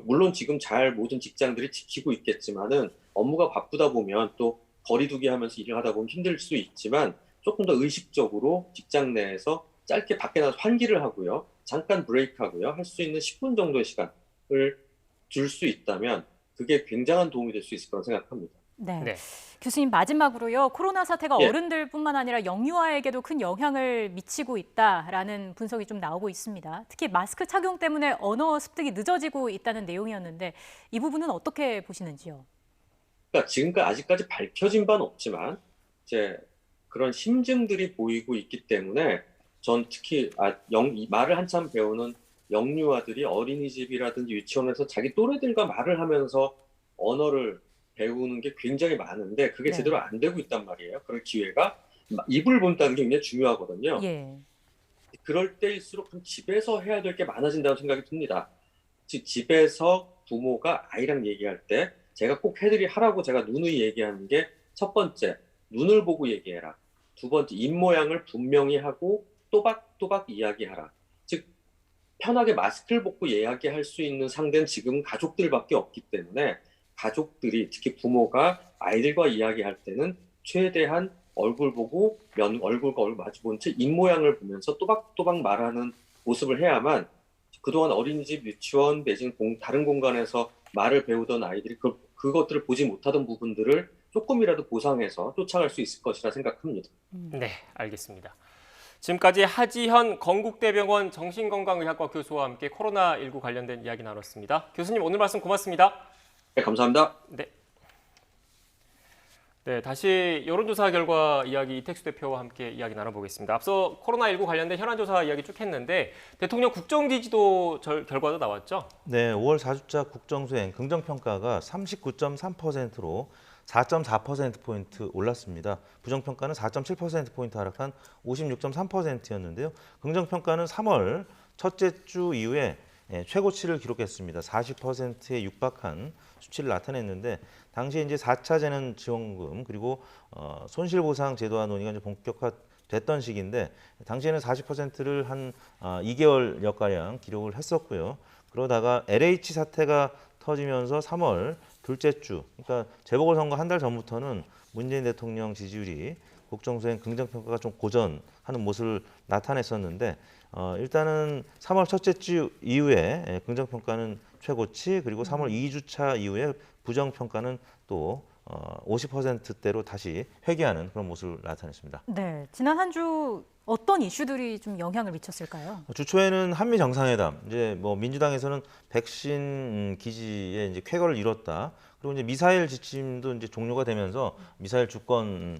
물론 지금 잘 모든 직장들이 지키고 있겠지만은 업무가 바쁘다 보면 또 거리두기 하면서 일을 하다 보면 힘들 수 있지만 조금 더 의식적으로 직장 내에서 짧게 밖에 나가서 환기를 하고요. 잠깐 브레이크하고요. 할 수 있는 10분 정도의 시간을 줄 수 있다면 그게 굉장한 도움이 될 수 있을 거라고 생각합니다. 네. 교수님 마지막으로요. 코로나 사태가 예. 어른들뿐만 아니라 영유아에게도 큰 영향을 미치고 있다라는 분석이 좀 나오고 있습니다. 특히 마스크 착용 때문에 언어 습득이 늦어지고 있다는 내용이었는데 이 부분은 어떻게 보시는지요? 그러니까 지금까지 아직까지 밝혀진 바는 없지만 이제 그런 심증들이 보이고 있기 때문에 전 특히 이 말을 한참 배우는 영유아들이 어린이집이라든지 유치원에서 자기 또래들과 말을 하면서 언어를 배우는 게 굉장히 많은데 그게 네. 제대로 안 되고 있단 말이에요. 그럴 기회가 입을 본다는 게 굉장히 중요하거든요. 예. 그럴 때일수록 좀 집에서 해야 될 게 많아진다고 생각이 듭니다. 즉 집에서 부모가 아이랑 얘기할 때 제가 꼭 하라고 제가 누누이 얘기하는 게 첫 번째, 눈을 보고 얘기해라. 두 번째, 입 모양을 분명히 하고 또박또박 이야기하라. 즉 편하게 마스크를 벗고 이야기할 수 있는 상대는 지금 가족들밖에 없기 때문에 가족들이 특히 부모가 아이들과 이야기할 때는 최대한 얼굴 보고 얼굴과 얼굴 마주 본 채 입 모양을 보면서 또박또박 말하는 모습을 해야만 그동안 어린이집, 유치원 내지는 다른 공간에서 말을 배우던 아이들이 그것들을 보지 못하던 부분들을 조금이라도 보상해서 쫓아갈 수 있을 것이라 생각합니다. 네, 알겠습니다. 지금까지 하지현 건국대병원 정신건강의학과 교수와 함께 코로나19 관련된 이야기 나눴습니다. 교수님 오늘 말씀 고맙습니다. 네, 감사합니다. 네, 다시 여론조사 결과 이야기 이택수 대표와 함께 이야기 나눠보겠습니다. 앞서 코로나19 관련된 현안조사 이야기 쭉 했는데 대통령 국정지지도 결과도 나왔죠? 네, 5월 4주차 국정수행 긍정평가가 39.3%로 4.4%포인트 올랐습니다. 부정평가는 4.7%포인트 하락한 56.3%였는데요. 긍정평가는 3월 첫째 주 이후에 최고치를 기록했습니다. 40%에 육박한 수치를 나타냈는데 당시에 이제 4차 재난지원금 그리고 손실보상 제도화 논의가 이제 본격화됐던 시기인데 당시에는 40%를 한 2개월여가량 기록을 했었고요. 그러다가 LH 사태가 터지면서 3월 둘째 주, 그러니까 재보궐선거 한 달 전부터는 문재인 대통령 지지율이 국정수행 긍정평가가 좀 고전하는 모습을 나타냈었는데 일단은 3월 첫째 주 이후에 긍정평가는 최고치 그리고 3월 2주차 이후에 부정평가는 또 50%대로 다시 회귀하는 그런 모습을 나타냈습니다. 네, 지난 한 주 어떤 이슈들이 좀 영향을 미쳤을까요? 주초에는 한미 정상회담, 이제 뭐 민주당에서는 백신 기지에 이제 쾌거를 이뤘다. 그리고 이제 미사일 지침도 이제 종료가 되면서 미사일 주권에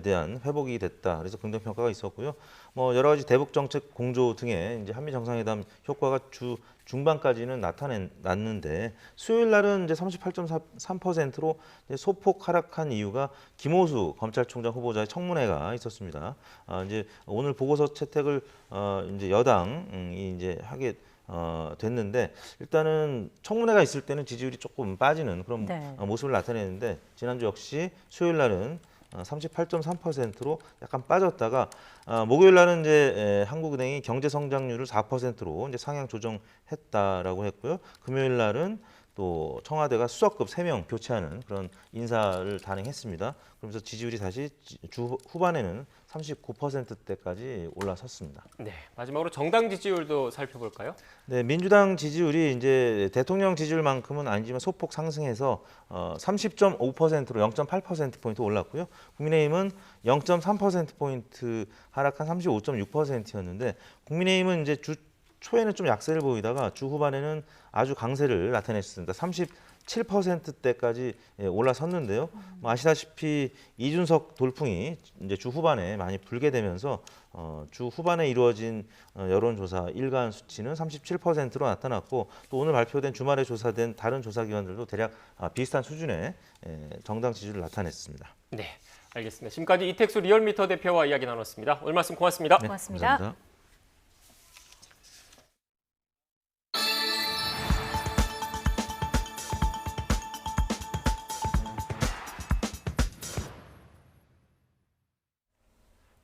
대한 회복이 됐다. 그래서 긍정평가가 있었고요. 뭐 여러 가지 대북 정책 공조 등의 이제 한미 정상회담 효과가 주 중반까지는 나타났는데 수요일 날은 이제 38.3%로 소폭 하락한 이유가 김호수 검찰총장 후보자의 청문회가 있었습니다. 이제 오늘 보고서 채택을 이제 여당이 이제 하게 됐는데 일단은 청문회가 있을 때는 지지율이 조금 빠지는 그런 모습을 나타내는데 지난주 역시 수요일 날은 38.3%로 약간 빠졌다가 목요일 날은 이제 한국은행이 경제 성장률을 4%로 이제 상향 조정했다라고 했고요. 금요일 날은 또 청와대가 수석급 3명 교체하는 그런 인사를 단행했습니다. 그러면서 지지율이 다시 주 후반에는 39%대까지 올라섰습니다. 네, 마지막으로 정당 지지율도 살펴볼까요? 네, 민주당 지지율이 이제 대통령 지지율만큼은 아니지만 소폭 상승해서 30.5%로 0.8%포인트 올랐고요. 국민의힘은 0.3%포인트 하락한 35.6%였는데 국민의힘은 이제 주 초에는 좀 약세를 보이다가 주 후반에는 아주 강세를 나타냈습니다. 37%대까지 올라섰는데요. 뭐 아시다시피 이준석 돌풍이 이제 주 후반에 많이 불게 되면서 주 후반에 이루어진 여론조사 일간 수치는 37%로 나타났고 또 오늘 발표된 주말에 조사된 다른 조사기관들도 대략 비슷한 수준의 정당 지지율을 나타냈습니다. 네, 알겠습니다. 지금까지 이택수 리얼미터 대표와 이야기 나눴습니다. 오늘 말씀 고맙습니다. 네, 고맙습니다. 감사합니다.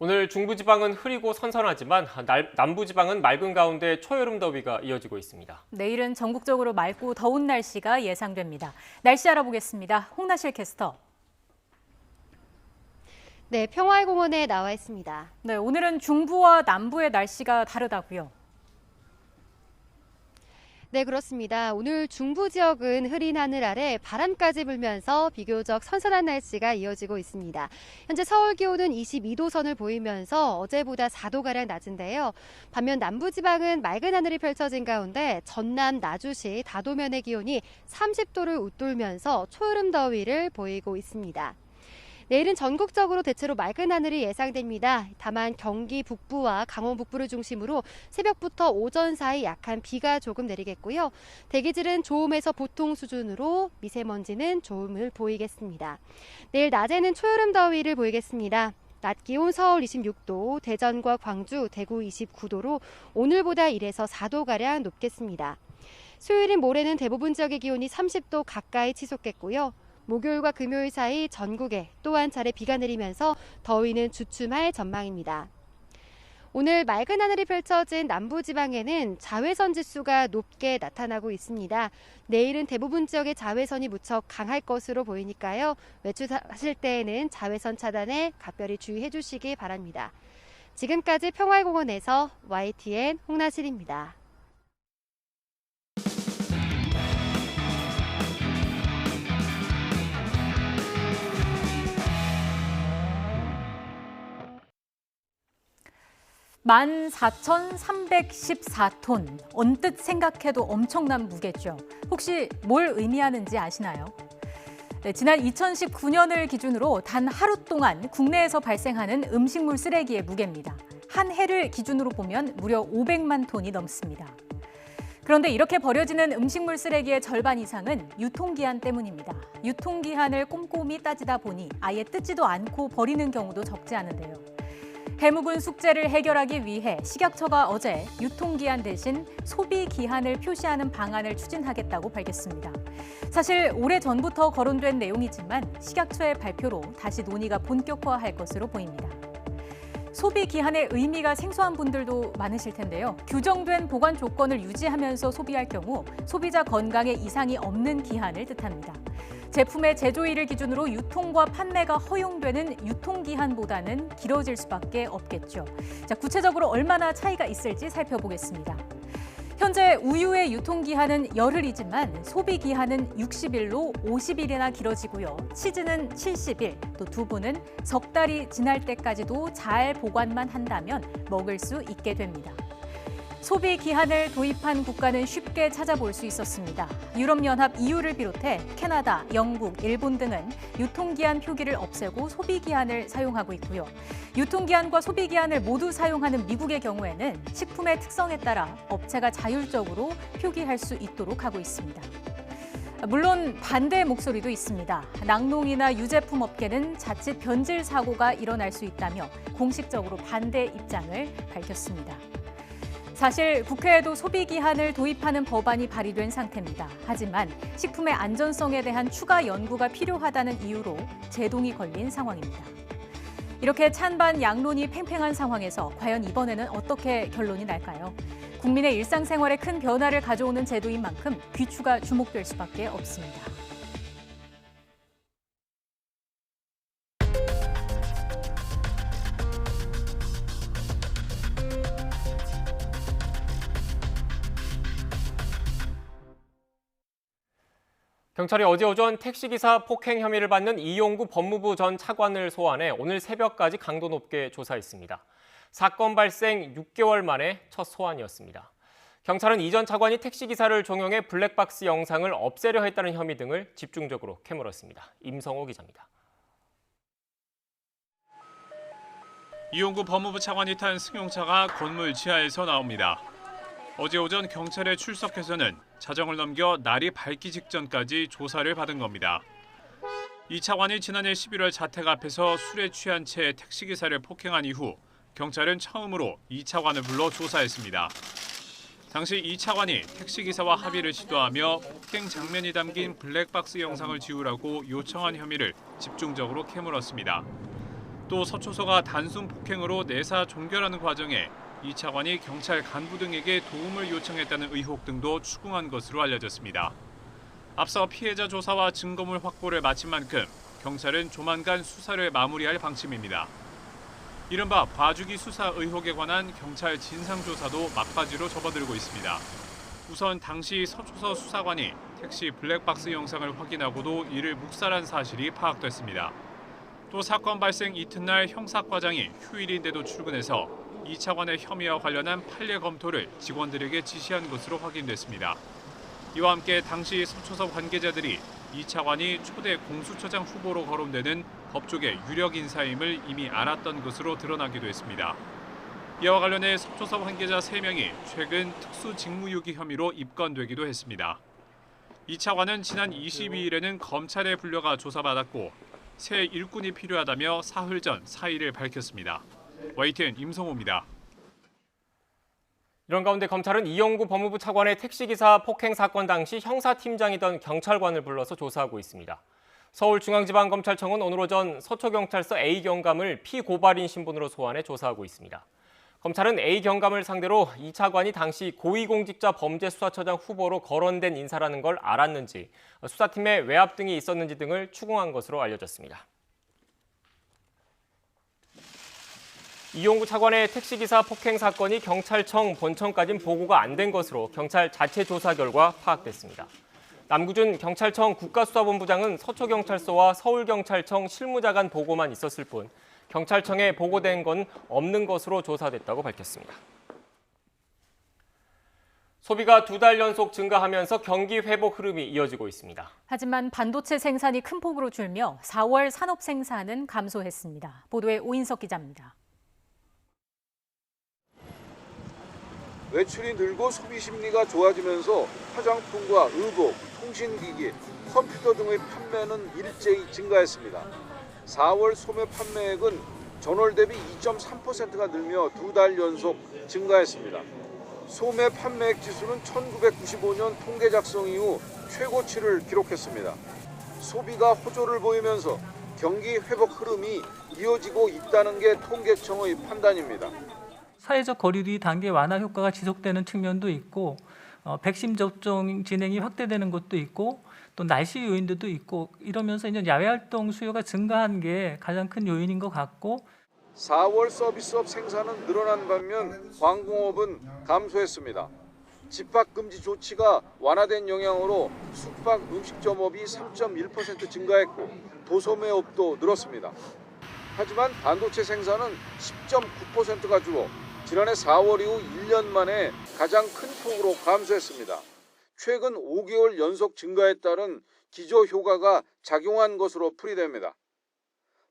오늘 중부지방은 흐리고 선선하지만 남부지방은 맑은 가운데 초여름 더위가 이어지고 있습니다. 내일은 전국적으로 맑고 더운 날씨가 예상됩니다. 날씨 알아보겠습니다. 홍나실 캐스터. 네, 평화의 공원에 나와 있습니다. 네, 오늘은 중부와 남부의 날씨가 다르다고요. 네, 그렇습니다. 오늘 중부 지역은 흐린 하늘 아래 바람까지 불면서 비교적 선선한 날씨가 이어지고 있습니다. 현재 서울 기온은 22도 선을 보이면서 어제보다 4도가량 낮은데요. 반면 남부지방은 맑은 하늘이 펼쳐진 가운데 전남 나주시 다도면의 기온이 30도를 웃돌면서 초여름 더위를 보이고 있습니다. 내일은 전국적으로 대체로 맑은 하늘이 예상됩니다. 다만 경기 북부와 강원 북부를 중심으로 새벽부터 오전 사이 약한 비가 조금 내리겠고요. 대기질은 좋음에서 보통 수준으로 미세먼지는 좋음을 보이겠습니다. 내일 낮에는 초여름 더위를 보이겠습니다. 낮 기온 서울 26도, 대전과 광주, 대구 29도로 오늘보다 1에서 4도가량 높겠습니다. 수요일인 모레는 대부분 지역의 기온이 30도 가까이 치솟겠고요. 목요일과 금요일 사이 전국에 또 한 차례 비가 내리면서 더위는 주춤할 전망입니다. 오늘 맑은 하늘이 펼쳐진 남부지방에는 자외선 지수가 높게 나타나고 있습니다. 내일은 대부분 지역의 자외선이 무척 강할 것으로 보이니까요. 외출하실 때에는 자외선 차단에 각별히 주의해 주시기 바랍니다. 지금까지 평화공원에서 YTN 홍나실입니다. 만 4,314톤. 언뜻 생각해도 엄청난 무게죠. 혹시 뭘 의미하는지 아시나요? 네, 지난 2019년을 기준으로 단 하루 동안 국내에서 발생하는 음식물 쓰레기의 무게입니다. 한 해를 기준으로 보면 무려 500만 톤이 넘습니다. 그런데 이렇게 버려지는 음식물 쓰레기의 절반 이상은 유통기한 때문입니다. 유통기한을 꼼꼼히 따지다 보니 아예 뜯지도 않고 버리는 경우도 적지 않은데요. 해묵은 숙제를 해결하기 위해 식약처가 어제 유통기한 대신 소비기한을 표시하는 방안을 추진하겠다고 밝혔습니다. 사실 오래전부터 거론된 내용이지만 식약처의 발표로 다시 논의가 본격화할 것으로 보입니다. 소비기한의 의미가 생소한 분들도 많으실 텐데요. 규정된 보관 조건을 유지하면서 소비할 경우 소비자 건강에 이상이 없는 기한을 뜻합니다. 제품의 제조일을 기준으로 유통과 판매가 허용되는 유통기한보다는 길어질 수밖에 없겠죠. 자, 구체적으로 얼마나 차이가 있을지 살펴보겠습니다. 현재 우유의 유통기한은 열흘이지만 소비기한은 60일로 50일이나 길어지고요. 치즈는 70일, 또 두부는 석 달이 지날 때까지도 잘 보관만 한다면 먹을 수 있게 됩니다. 소비 기한을 도입한 국가는 쉽게 찾아볼 수 있었습니다. 유럽연합 EU를 비롯해 캐나다, 영국, 일본 등은 유통기한 표기를 없애고 소비기한을 사용하고 있고요. 유통기한과 소비기한을 모두 사용하는 미국의 경우에는 식품의 특성에 따라 업체가 자율적으로 표기할 수 있도록 하고 있습니다. 물론 반대의 목소리도 있습니다. 낙농이나 유제품 업계는 자칫 변질 사고가 일어날 수 있다며 공식적으로 반대 입장을 밝혔습니다. 사실 국회에도 소비기한을 도입하는 법안이 발의된 상태입니다. 하지만 식품의 안전성에 대한 추가 연구가 필요하다는 이유로 제동이 걸린 상황입니다. 이렇게 찬반 양론이 팽팽한 상황에서 과연 이번에는 어떻게 결론이 날까요? 국민의 일상생활에 큰 변화를 가져오는 제도인 만큼 귀추가 주목될 수밖에 없습니다. 경찰이 어제 오전 택시기사 폭행 혐의를 받는 이용구 법무부 전 차관을 소환해 오늘 새벽까지 강도 높게 조사했습니다. 사건 발생 6개월 만에 첫 소환이었습니다. 경찰은 이 전 차관이 택시기사를 종용해 블랙박스 영상을 없애려 했다는 혐의 등을 집중적으로 캐물었습니다. 임성호 기자입니다. 이용구 법무부 차관이 탄 승용차가 건물 지하에서 나옵니다. 어제 오전 경찰에 출석해서는 자정을 넘겨 날이 밝기 직전까지 조사를 받은 겁니다. 이 차관이 지난해 11월 자택 앞에서 술에 취한 채 택시기사를 폭행한 이후 경찰은 처음으로 이 차관을 불러 조사했습니다. 당시 이 차관이 택시기사와 합의를 시도하며 폭행 장면이 담긴 블랙박스 영상을 지우라고 요청한 혐의를 집중적으로 캐물었습니다. 또 서초서가 단순 폭행으로 내사 종결하는 과정에 이 차관이 경찰 간부 등에게 도움을 요청했다는 의혹 등도 추궁한 것으로 알려졌습니다. 앞서 피해자 조사와 증거물 확보를 마친 만큼 경찰은 조만간 수사를 마무리할 방침입니다. 이른바 봐주기 수사 의혹에 관한 경찰 진상조사도 막바지로 접어들고 있습니다. 우선 당시 서초서 수사관이 택시 블랙박스 영상을 확인하고도 이를 묵살한 사실이 파악됐습니다. 또 사건 발생 이튿날 형사과장이 휴일인데도 출근해서 이 차관의 혐의와 관련한 판례 검토를 직원들에게 지시한 것으로 확인됐습니다. 이와 함께 당시 서초서 관계자들이 이 차관이 초대 공수처장 후보로 거론되는 법조계 유력 인사임을 이미 알았던 것으로 드러나기도 했습니다. 이와 관련해 서초서 관계자 3명이 최근 특수직무유기 혐의로 입건되기도 했습니다. 이 차관은 지난 22일에는 검찰에 불려가 조사받았고 새 일꾼이 필요하다며 사흘 전 사의를 밝혔습니다. YTN 임성호입니다. 이런 가운데 검찰은 이영구 법무부 차관의 택시기사 폭행 사건 당시 형사팀장이던 경찰관을 불러서 조사하고 있습니다. 서울중앙지방검찰청은 오늘 오전 서초경찰서 A경감을 피고발인 신분으로 소환해 조사하고 있습니다. 검찰은 A경감을 상대로 이 차관이 당시 고위공직자 범죄수사처장 후보로 거론된 인사라는 걸 알았는지, 수사팀의 외압 등이 있었는지 등을 추궁한 것으로 알려졌습니다. 이용구 차관의 택시기사 폭행 사건이 경찰청 본청까지는 보고가 안 된 것으로 경찰 자체 조사 결과 파악됐습니다. 남구준 경찰청 국가수사본부장은 서초경찰서와 서울경찰청 실무자 간 보고만 있었을 뿐 경찰청에 보고된 건 없는 것으로 조사됐다고 밝혔습니다. 소비가 2달 연속 증가하면서 경기 회복 흐름이 이어지고 있습니다. 하지만 반도체 생산이 큰 폭으로 줄며 4월 산업 생산은 감소했습니다. 보도에 오인석 기자입니다. 외출이 늘고 소비 심리가 좋아지면서 화장품과 의복, 통신기기, 컴퓨터 등의 판매는 일제히 증가했습니다. 4월 소매 판매액은 전월 대비 2.3%가 늘며 2달 연속 증가했습니다. 소매 판매액 지수는 1995년 통계 작성 이후 최고치를 기록했습니다. 소비가 호조를 보이면서 경기 회복 흐름이 이어지고 있다는 게 통계청의 판단입니다. 사회적 거리두기 단계 완화 효과가 지속되는 측면도 있고 백신 접종 진행이 확대되는 것도 있고 또 날씨 요인들도 있고 이러면서 이제 야외 활동 수요가 증가한 게 가장 큰 요인인 것 같고 4월 서비스업 생산은 늘어난 반면 관공업은 감소했습니다. 집합금지 조치가 완화된 영향으로 숙박 음식점업이 3.1% 증가했고 도소매업도 늘었습니다. 하지만 반도체 생산은 10.9%가 줄어 지난해 4월 이후 1년 만에 가장 큰 폭으로 감소했습니다. 최근 5개월 연속 증가에 따른 기저효과가 작용한 것으로 풀이됩니다.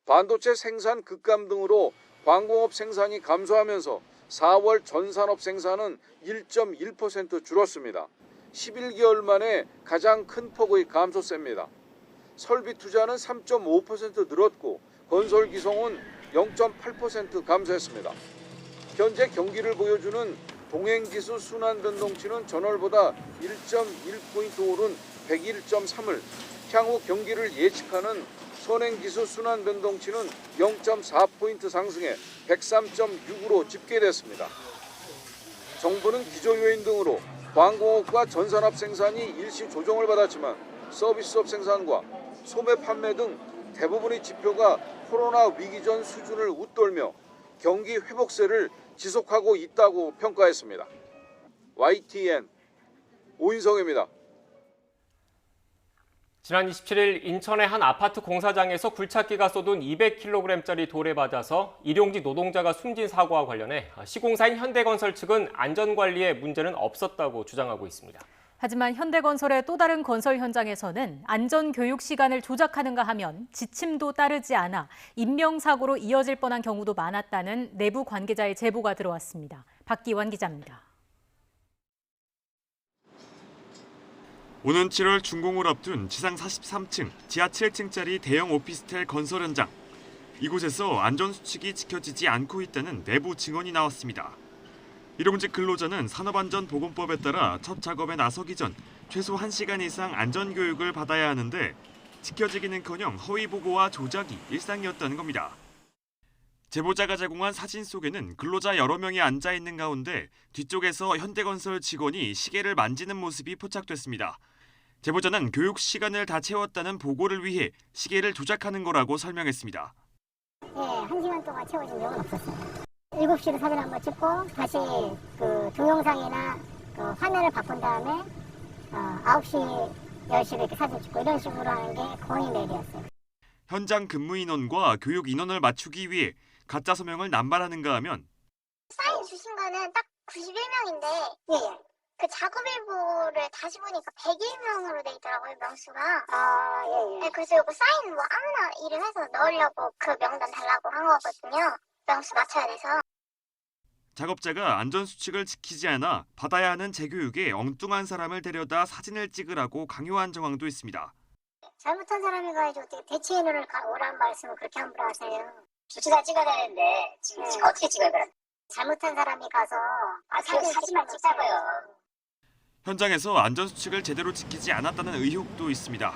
반도체 생산 급감 등으로 관공업 생산이 감소하면서 4월 전산업 생산은 1.1% 줄었습니다. 11개월 만에 가장 큰 폭의 감소세입니다. 설비 투자는 3.5% 늘었고 건설 기성은 0.8% 감소했습니다. 현재 경기를 보여주는 동행지수 순환 변동치는 전월보다 1.1포인트 오른 101.3을, 향후 경기를 예측하는 선행지수 순환 변동치는 0.4포인트 상승해 103.6으로 집계됐습니다. 정부는 기조요인 등으로 관공업과 전산업 생산이 일시 조정을 받았지만 서비스업 생산과 소매 판매 등 대부분의 지표가 코로나 위기 전 수준을 웃돌며 경기 회복세를 지속하고 있다고 평가했습니다. YTN 오인성입니다. 지난 27일 인천의 한 아파트 공사장에서 굴착기가 쏟은 200kg짜리 돌에 맞아서 일용직 노동자가 숨진 사고와 관련해 시공사인 현대건설 측은 안전관리에 문제는 없었다고 주장하고 있습니다. 하지만 현대건설의 또 다른 건설 현장에서는 안전교육 시간을 조작하는가 하면 지침도 따르지 않아 인명사고로 이어질 뻔한 경우도 많았다는 내부 관계자의 제보가 들어왔습니다. 박기환 기자입니다. 오는 7월 준공을 앞둔 지상 43층, 지하 7층짜리 대형 오피스텔 건설 현장. 이곳에서 안전수칙이 지켜지지 않고 있다는 내부 증언이 나왔습니다. 일용직 근로자는 산업안전보건법에 따라 첫 작업에 나서기 전 최소 1시간 이상 안전교육을 받아야 하는데 지켜지기는커녕 허위보고와 조작이 일상이었다는 겁니다. 제보자가 제공한 사진 속에는 근로자 여러 명이 앉아 있는 가운데 뒤쪽에서 현대건설 직원이 시계를 만지는 모습이 포착됐습니다. 제보자는 교육 시간을 다 채웠다는 보고를 위해 시계를 조작하는 거라고 설명했습니다. 네, 1시간 동안 채워진 적은 없었어요. 7시로 사진 한번 찍고 다시 그 동영상이나 그 화면을 바꾼 다음에 9시, 10시 이렇게 사진 찍고 이런 식으로 하는 게 거의 매일이었어요. 현장 근무 인원과 교육 인원을 맞추기 위해 가짜 서명을 남발하는가 하면 사인 주신 거는 딱 91명인데 예. 그 작업일보를 다시 보니까 101명으로 돼 있더라고요, 명수가. 예. 네, 그래서 이거 사인 뭐 아무나 이름해서 넣으려고 그 명단 달라고 한 거거든요. 명수 맞춰야 돼서. 작업자가 안전수칙을 지키지 않아 받아야 하는 재교육에 엉뚱한 사람을 데려다 사진을 찍으라고 강요한 정황도 있습니다. 잘못한 사람이 가야지 어떻게 대체인을 오란 말씀을 그렇게 함부로 하세요. 주치사 찍어야 되는데 지금 어떻게 찍어요, 그럼? 잘못한 사람이 가서 사진만 찍자고요. 현장에서 안전수칙을 제대로 지키지 않았다는 의혹도 있습니다.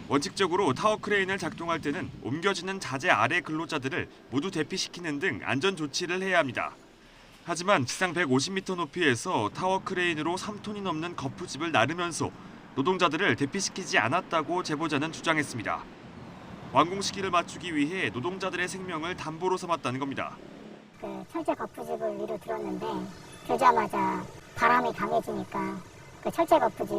원칙적으로 타워 크레인을 작동할 때는 옮겨지는 자재 아래 근로자들을 모두 대피시키는 등 안전 조치를 해야 합니다. 하지만 지상 150m 높이에서 타워 크레인으로 3톤이 넘는 거푸집을 나르면서 노동자들을 대피시키지 않았다고 제보자는 주장했습니다. 완공 시기를 맞추기 위해 노동자들의 생명을 담보로 삼았다는 겁니다. 그 철제 거푸집을 위로 들었는데 들자마자 바람이 강해지니까 그 철제 거푸집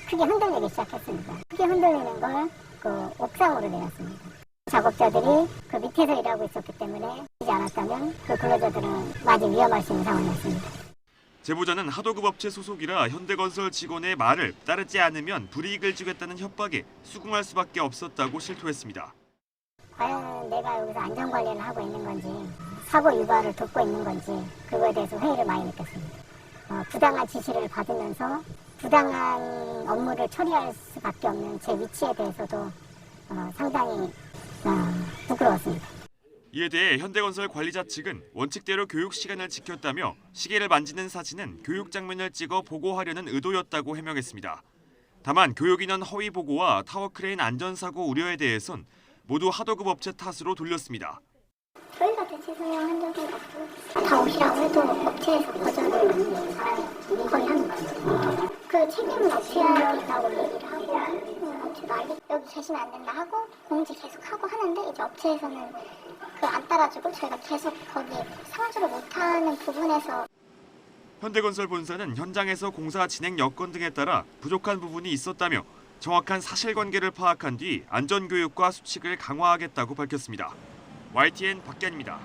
크게 흔들리기 시작했습니다. 크게 흔들리는 걸 그 옥상으로 내렸습니다. 작업자들이 그 밑에서 일하고 있었기 때문에 하지 않았다면 그 근로자들은 많이 위험할 수 있는 상황이었습니다. 제보자는 하도급 업체 소속이라 현대건설 직원의 말을 따르지 않으면 불이익을 주겠다는 협박에 수긍할 수밖에 없었다고 실토했습니다. 과연 내가 여기서 안전관리를 하고 있는 건지 사고 유발을 돕고 있는 건지 그거에 대해서 회의를 많이 느꼈습니다. 부당한 지시를 받으면서 부당한 업무를 처리할 수밖에 없는 제 위치에 대해서도 상당히 부끄러웠습니다. 이에 대해 현대건설 관리자 측은 원칙대로 교육 시간을 지켰다며 시계를 만지는 사진은 교육 장면을 찍어 보고하려는 의도였다고 해명했습니다. 다만 교육인원 허위 보고와 타워 크레인 안전사고 우려에 대해선 모두 하도급 업체 탓으로 돌렸습니다. 저희가 대체 설명한 적이 없고 다 오시라고 해도 업체에서 거절을 거의 하는 거예요. 그 책임은 업체가 있다고 얘기를 하고 업체도 여기 계시면 안 된다 하고 공지 계속 하고 하는데 이제 업체에서는 그걸 안 따라주고 저희가 계속 거기 상주를 못하는 부분에서 현대건설 본사는 현장에서 공사 진행 여건 등에 따라 부족한 부분이 있었다며 정확한 사실관계를 파악한 뒤 안전교육과 수칙을 강화하겠다고 밝혔습니다. YTN 박기환입니다.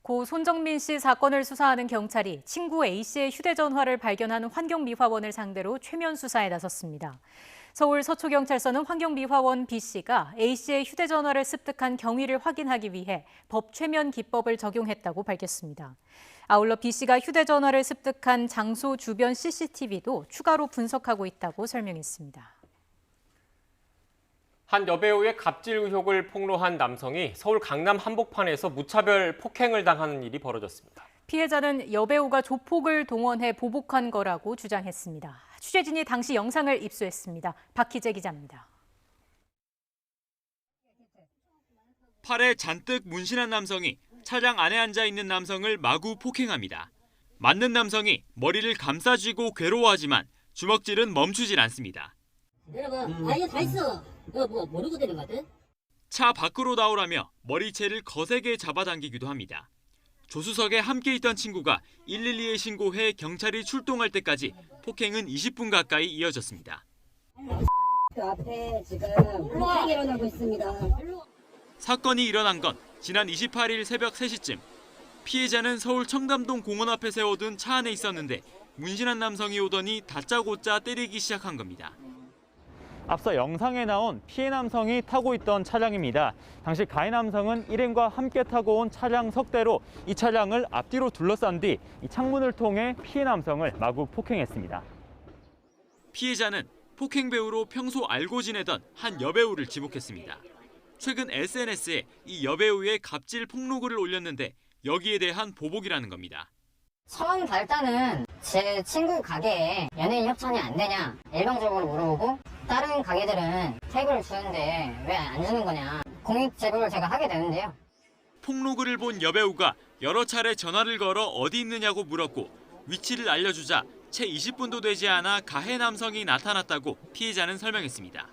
고 손정민 씨 사건을 수사하는 경찰이 친구 A씨의 휴대전화를 발견한 환경미화원을 상대로 최면 수사에 나섰습니다. 서울 서초경찰서는 환경미화원 B씨가 A씨의 휴대전화를 습득한 경위를 확인하기 위해 법 최면 기법을 적용했다고 밝혔습니다. 아울러 B씨가 휴대전화를 습득한 장소 주변 CCTV도 추가로 분석하고 있다고 설명했습니다. 한 여배우의 갑질 의혹을 폭로한 남성이 서울 강남 한복판에서 무차별 폭행을 당하는 일이 벌어졌습니다. 피해자는 여배우가 조폭을 동원해 보복한 거라고 주장했습니다. 취재진이 당시 영상을 입수했습니다. 박희재 기자입니다. 팔에 잔뜩 문신한 남성이 차량 안에 앉아 있는 남성을 마구 폭행합니다. 맞는 남성이 머리를 감싸쥐고 괴로워하지만 주먹질은 멈추질 않습니다. 내려봐. 이거 다 있어. 너 뭐 모르고 되는 거 같아? 차 밖으로 나오라며 머리채를 거세게 잡아당기기도 합니다. 조수석에 함께 있던 친구가 112에 신고해 경찰이 출동할 때까지 폭행은 20분 가까이 이어졌습니다. 그 앞에 지금 폭행이 일어나고 있습니다. 사건이 일어난 건 지난 28일 새벽 3시쯤. 피해자는 서울 청담동 공원 앞에 세워둔 차 안에 있었는데 문신한 남성이 오더니 다짜고짜 때리기 시작한 겁니다. 앞서 영상에 나온 피해 남성이 타고 있던 차량입니다. 당시 가해 남성은 일행과 함께 타고 온 차량 석대로 이 차량을 앞뒤로 둘러싼 뒤 이 창문을 통해 피해 남성을 마구 폭행했습니다. 피해자는 폭행 배우로 평소 알고 지내던 한 여배우를 지목했습니다. 최근 SNS에 이 여배우의 갑질 폭로글을 올렸는데 여기에 대한 보복이라는 겁니다. 처음 발단은 제 친구 가게에 연예인 협찬이 안 되냐 일방적으로 물어보고 다른 가게들은 테이블을 주는데 왜 안 주는 거냐 공익 제보를 제가 하게 되는데요. 폭로글을 본 여배우가 여러 차례 전화를 걸어 어디 있느냐고 물었고 위치를 알려주자 채 20분도 되지 않아 가해 남성이 나타났다고 피해자는 설명했습니다.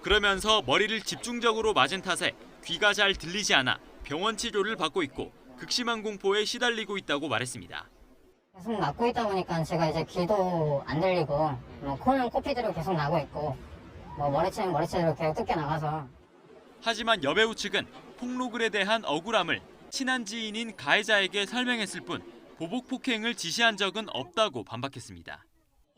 그러면서 머리를 집중적으로 맞은 탓에 귀가 잘 들리지 않아 병원 치료를 받고 있고 극심한 공포에 시달리고 있다고 말했습니다. 계속 맞고 있다 보니까 제가 이제 귀도 안 들리고 뭐 코는 코피디로 계속 나고 있고 뭐 머리채는 머리채로 계속 뜯겨 나가서. 하지만 여배우 측은 폭로글에 대한 억울함을 친한 지인인 가해자에게 설명했을 뿐 보복 폭행을 지시한 적은 없다고 반박했습니다.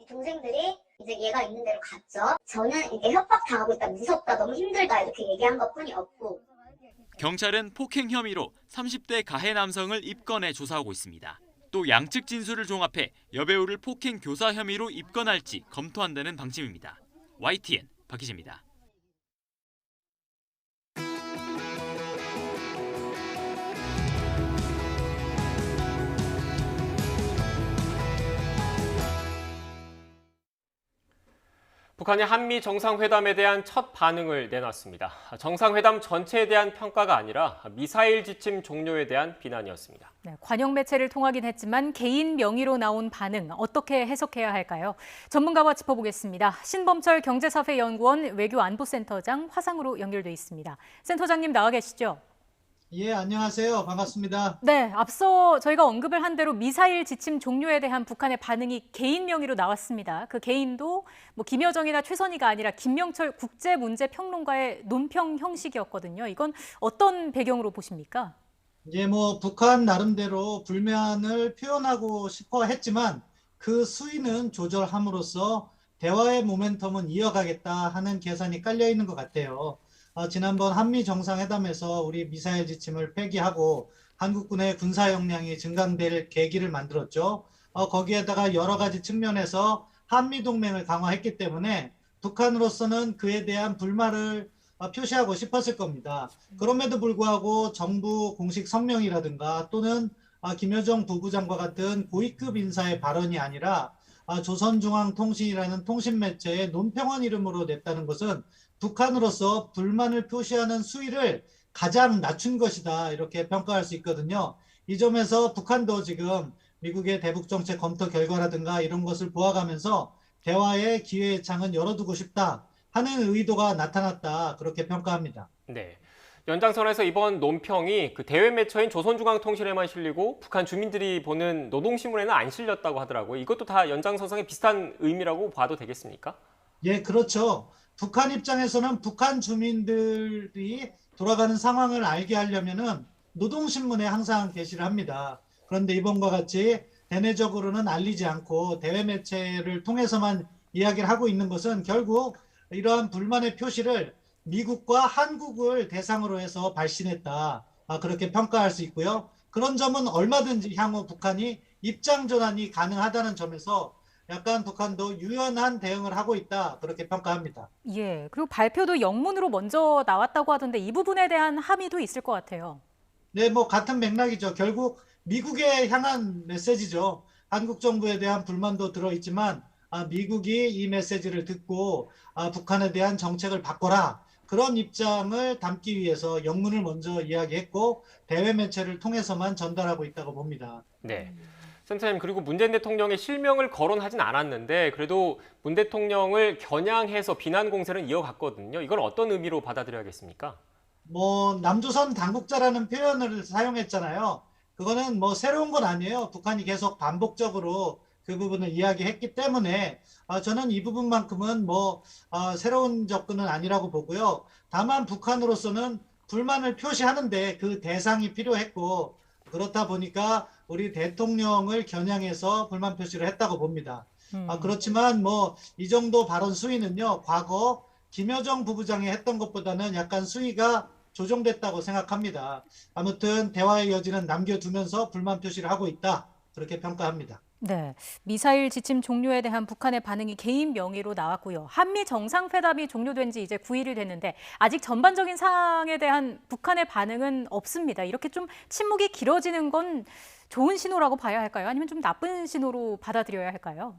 동생들이 이제 얘가 있는 대로 갔죠. 저는 이게 협박당하고 있다, 무섭다, 너무 힘들다 이렇게 얘기한 것뿐이 없고. 경찰은 폭행 혐의로 30대 가해 남성을 입건해 조사하고 있습니다. 또 양측 진술을 종합해 여배우를 폭행 교사 혐의로 입건할지 검토한다는 방침입니다. YTN 박희재입니다. 북한이 한미 정상회담에 대한 첫 반응을 내놨습니다. 정상회담 전체에 대한 평가가 아니라 미사일 지침 종료에 대한 비난이었습니다. 네, 관영 매체를 통하긴 했지만 개인 명의로 나온 반응 어떻게 해석해야 할까요? 전문가와 짚어보겠습니다. 신범철 경제사회연구원 외교안보센터장 화상으로 연결돼 있습니다. 센터장님 나와 계시죠? 예, 안녕하세요. 반갑습니다. 네, 앞서 저희가 언급을 한 대로 미사일 지침 종료에 대한 북한의 반응이 개인 명의로 나왔습니다. 그 개인도 뭐 김여정이나 최선희가 아니라 김명철 국제문제평론가의 논평 형식이었거든요. 이건 어떤 배경으로 보십니까? 예, 뭐 북한 나름대로 불만을 표현하고 싶어 했지만 그 수위는 조절함으로써 대화의 모멘텀은 이어가겠다 하는 계산이 깔려 있는 것 같아요. 지난번 한미 정상회담에서 우리 미사일 지침을 폐기하고 한국군의 군사 역량이 증강될 계기를 만들었죠. 거기에다가 여러 가지 측면에서 한미 동맹을 강화했기 때문에 북한으로서는 그에 대한 불만을 표시하고 싶었을 겁니다. 그럼에도 불구하고 정부 공식 성명이라든가 또는 김여정 부부장과 같은 고위급 인사의 발언이 아니라 조선중앙통신이라는 통신매체의 논평원 이름으로 냈다는 것은 북한으로서 불만을 표시하는 수위를 가장 낮춘 것이다 이렇게 평가할 수 있거든요. 이 점에서 북한도 지금 미국의 대북정책 검토 결과라든가 이런 것을 보아가면서 대화의 기회의 창은 열어두고 싶다 하는 의도가 나타났다 그렇게 평가합니다. 네. 연장선에서 이번 논평이 그 대외 매체인 조선중앙통신에만 실리고 북한 주민들이 보는 노동신문에는 안 실렸다고 하더라고요. 이것도 다 연장선상의 비슷한 의미라고 봐도 되겠습니까? 예, 그렇죠. 북한 입장에서는 북한 주민들이 돌아가는 상황을 알게 하려면은 노동신문에 항상 게시를 합니다. 그런데 이번과 같이 대내적으로는 알리지 않고 대외 매체를 통해서만 이야기를 하고 있는 것은 결국 이러한 불만의 표시를 미국과 한국을 대상으로 해서 발신했다. 그렇게 평가할 수 있고요. 그런 점은 얼마든지 향후 북한이 입장 전환이 가능하다는 점에서 약간 북한도 유연한 대응을 하고 있다. 그렇게 평가합니다. 예, 그리고 발표도 영문으로 먼저 나왔다고 하던데 이 부분에 대한 함의도 있을 것 같아요. 네, 뭐 같은 맥락이죠. 결국 미국에 향한 메시지죠. 한국 정부에 대한 불만도 들어있지만 미국이 이 메시지를 듣고 북한에 대한 정책을 바꿔라. 그런 입장을 담기 위해서 영문을 먼저 이야기했고 대외 매체를 통해서만 전달하고 있다고 봅니다. 네. 센터님, 그리고 문재인 대통령의 실명을 거론하진 않았는데 그래도 문 대통령을 겨냥해서 비난 공세는 이어갔거든요. 이건 어떤 의미로 받아들여야겠습니까? 뭐 남조선 당국자라는 표현을 사용했잖아요. 그거는 뭐 새로운 건 아니에요. 북한이 계속 반복적으로 그 부분을 이야기했기 때문에 저는 이 부분만큼은 뭐 새로운 접근은 아니라고 보고요. 다만 북한으로서는 불만을 표시하는데 그 대상이 필요했고 그렇다 보니까 우리 대통령을 겨냥해서 불만 표시를 했다고 봅니다. 그렇지만 뭐 이 정도 발언 수위는요. 과거 김여정 부부장이 했던 것보다는 약간 수위가 조정됐다고 생각합니다. 아무튼 대화의 여지는 남겨두면서 불만 표시를 하고 있다. 그렇게 평가합니다. 네, 미사일 지침 종료에 대한 북한의 반응이 개인 명의로 나왔고요. 한미 정상회담이 종료된 지 이제 9일이 됐는데 아직 전반적인 상황에 대한 북한의 반응은 없습니다. 이렇게 좀 침묵이 길어지는 건 좋은 신호라고 봐야 할까요? 아니면 좀 나쁜 신호로 받아들여야 할까요?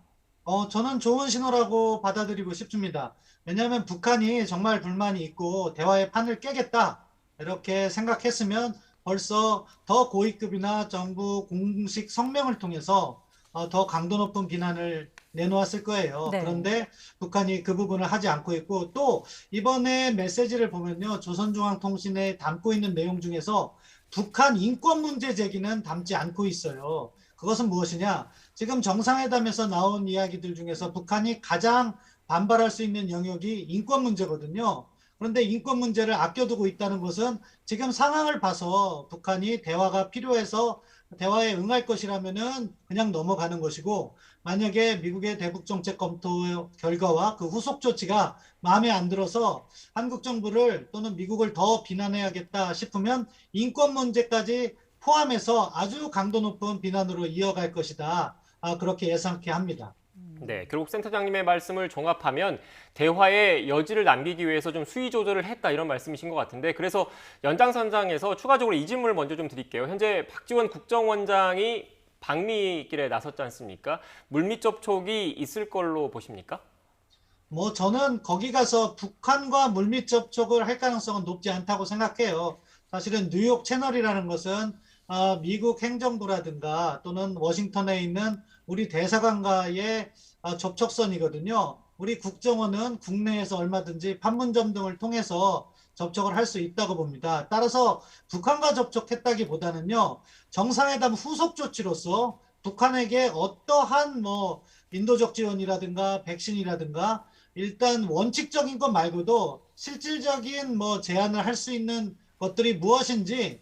저는 좋은 신호라고 받아들이고 싶습니다. 왜냐하면 북한이 정말 불만이 있고 대화의 판을 깨겠다 이렇게 생각했으면 벌써 더 고위급이나 정부 공식 성명을 통해서 더 강도 높은 비난을 내놓았을 거예요. 네. 그런데 북한이 그 부분을 하지 않고 있고 또 이번에 메시지를 보면요. 조선중앙통신에 담고 있는 내용 중에서 북한 인권 문제 제기는 담지 않고 있어요. 그것은 무엇이냐? 지금 정상회담에서 나온 이야기들 중에서 북한이 가장 반발할 수 있는 영역이 인권 문제거든요. 그런데 인권 문제를 아껴두고 있다는 것은 지금 상황을 봐서 북한이 대화가 필요해서 대화에 응할 것이라면은 그냥 넘어가는 것이고, 만약에 미국의 대북 정책 검토 결과와 그 후속 조치가 마음에 안 들어서 한국 정부를 또는 미국을 더 비난해야겠다 싶으면 인권 문제까지 포함해서 아주 강도 높은 비난으로 이어갈 것이다. 그렇게 예상케 합니다. 네, 결국 센터장님의 말씀을 종합하면 대화의 여지를 남기기 위해서 좀 수위 조절을 했다 이런 말씀이신 것 같은데, 그래서 연장선상에서 추가적으로 이 질문을 먼저 좀 드릴게요. 현재 박지원 국정원장이 방미길에 나섰지 않습니까? 물밑 접촉이 있을 걸로 보십니까? 저는 거기 가서 북한과 물밑 접촉을 할 가능성은 높지 않다고 생각해요. 사실은 뉴욕 채널이라는 것은 미국 행정부라든가 또는 워싱턴에 있는 우리 대사관과의 접촉선이거든요. 우리 국정원은 국내에서 얼마든지 판문점 등을 통해서 접촉을 할 수 있다고 봅니다. 따라서 북한과 접촉했다기보다는요, 정상회담 후속 조치로서 북한에게 어떠한 인도적 지원이라든가 백신이라든가 일단 원칙적인 것 말고도 실질적인 제안을 할 수 있는 것들이 무엇인지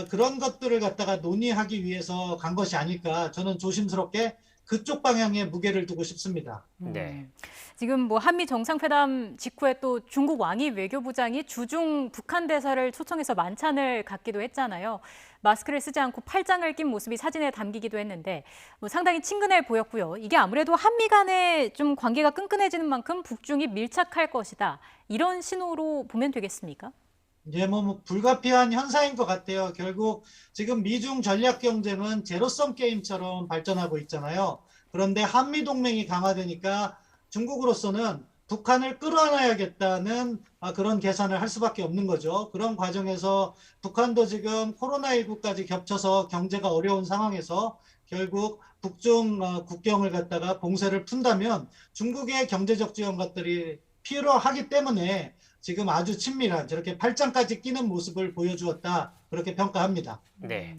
그런 것들을 갖다가 논의하기 위해서 간 것이 아닐까, 저는 조심스럽게 그쪽 방향에 무게를 두고 싶습니다. 네. 지금 한미 정상회담 직후에 또 중국 왕이 외교부장이 주중 북한 대사를 초청해서 만찬을 갖기도 했잖아요. 마스크를 쓰지 않고 팔짱을 낀 모습이 사진에 담기기도 했는데 상당히 친근해 보였고요. 이게 아무래도 한미 간에 좀 관계가 끈끈해지는 만큼 북중이 밀착할 것이다. 이런 신호로 보면 되겠습니까? 예, 불가피한 현상인 것 같아요. 결국 지금 미중 전략 경쟁은 제로섬 게임처럼 발전하고 있잖아요. 그런데 한미 동맹이 강화되니까 중국으로서는 북한을 끌어안아야겠다는 그런 계산을 할 수밖에 없는 거죠. 그런 과정에서 북한도 지금 코로나19까지 겹쳐서 경제가 어려운 상황에서 결국 북중 국경을 갖다가 봉쇄를 푼다면 중국의 경제적 지원 것들이 필요하기 때문에 지금 아주 친밀한 저렇게 팔짱까지 끼는 모습을 보여주었다, 그렇게 평가합니다. 네.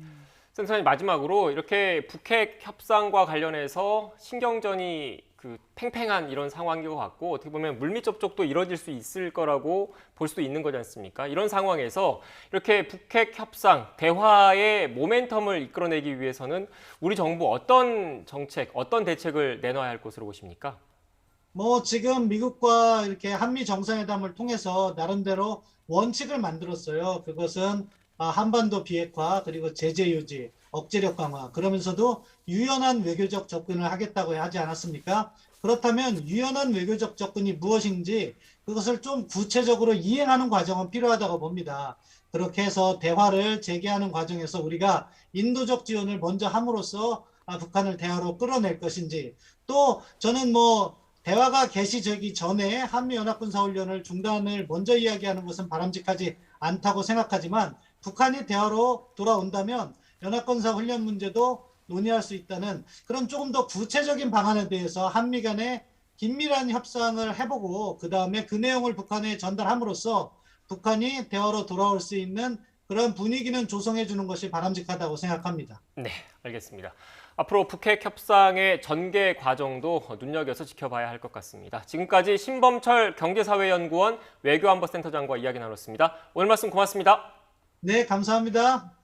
센터장님, 마지막으로 이렇게 북핵 협상과 관련해서 신경전이 팽팽한 이런 상황인 것 같고, 어떻게 보면 물밑 접촉도 이뤄질 수 있을 거라고 볼 수도 있는 거지 않습니까? 이런 상황에서 이렇게 북핵 협상, 대화의 모멘텀을 이끌어내기 위해서는 우리 정부 어떤 정책, 어떤 대책을 내놔야 할 것으로 보십니까? 지금 미국과 이렇게 한미 정상회담을 통해서 나름대로 원칙을 만들었어요. 그것은 한반도 비핵화, 그리고 제재 유지, 억제력 강화, 그러면서도 유연한 외교적 접근을 하겠다고 하지 않았습니까? 그렇다면 유연한 외교적 접근이 무엇인지 그것을 좀 구체적으로 이행하는 과정은 필요하다고 봅니다. 그렇게 해서 대화를 재개하는 과정에서 우리가 인도적 지원을 먼저 함으로써 북한을 대화로 끌어낼 것인지, 또 저는 대화가 개시되기 전에 한미연합군사훈련을 중단을 먼저 이야기하는 것은 바람직하지 않다고 생각하지만, 북한이 대화로 돌아온다면 연합군사훈련 문제도 논의할 수 있다는 그런 조금 더 구체적인 방안에 대해서 한미 간에 긴밀한 협상을 해보고 그 다음에 그 내용을 북한에 전달함으로써 북한이 대화로 돌아올 수 있는 그런 분위기는 조성해 주는 것이 바람직하다고 생각합니다. 네, 알겠습니다. 앞으로 북핵 협상의 전개 과정도 눈여겨서 지켜봐야 할 것 같습니다. 지금까지 신범철 경제사회연구원 외교안보센터장과 이야기 나눴습니다. 오늘 말씀 고맙습니다. 네, 감사합니다.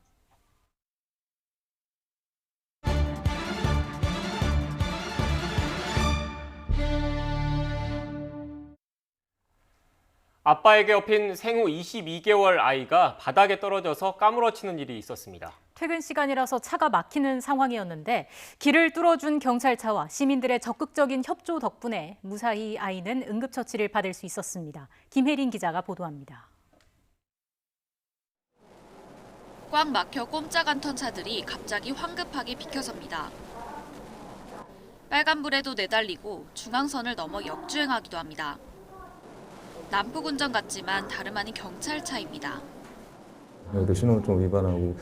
아빠에게 업힌 생후 22개월 아이가 바닥에 떨어져서 까무러치는 일이 있었습니다. 퇴근 시간이라서 차가 막히는 상황이었는데 길을 뚫어준 경찰차와 시민들의 적극적인 협조 덕분에 무사히 아이는 응급처치를 받을 수 있었습니다. 김혜린 기자가 보도합니다. 꽉 막혀 꼼짝 않던 차들이 갑자기 황급하게 비켜섭니다. 빨간불에도 내달리고 중앙선을 넘어 역주행하기도 합니다. 남부군정 같지만 다름 아닌 경찰차입니다. 여기도 신호를 좀 위반하고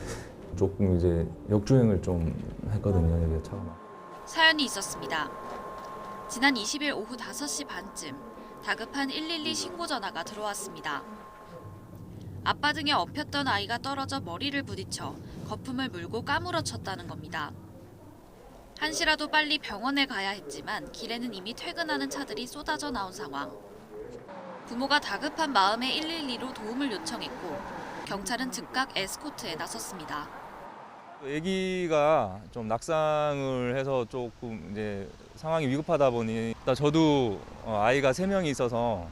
조금 이제 역주행을 좀 했거든요. 여기 차가. 사연이 있었습니다. 지난 20일 오후 5시 반쯤 다급한 112 신고 전화가 들어왔습니다. 아빠 등에 업혔던 아이가 떨어져 머리를 부딪혀 거품을 물고 까무러쳤다는 겁니다. 한시라도 빨리 병원에 가야 했지만 길에는 이미 퇴근하는 차들이 쏟아져 나온 상황. 부모가 다급한 마음에 112로 도움을 요청했고 경찰은 즉각 에스코트에 나섰습니다. 아기가 좀 낙상을 해서 조금 이제 상황이 위급하다 보니 일단 저도 아이가 3명이 있어서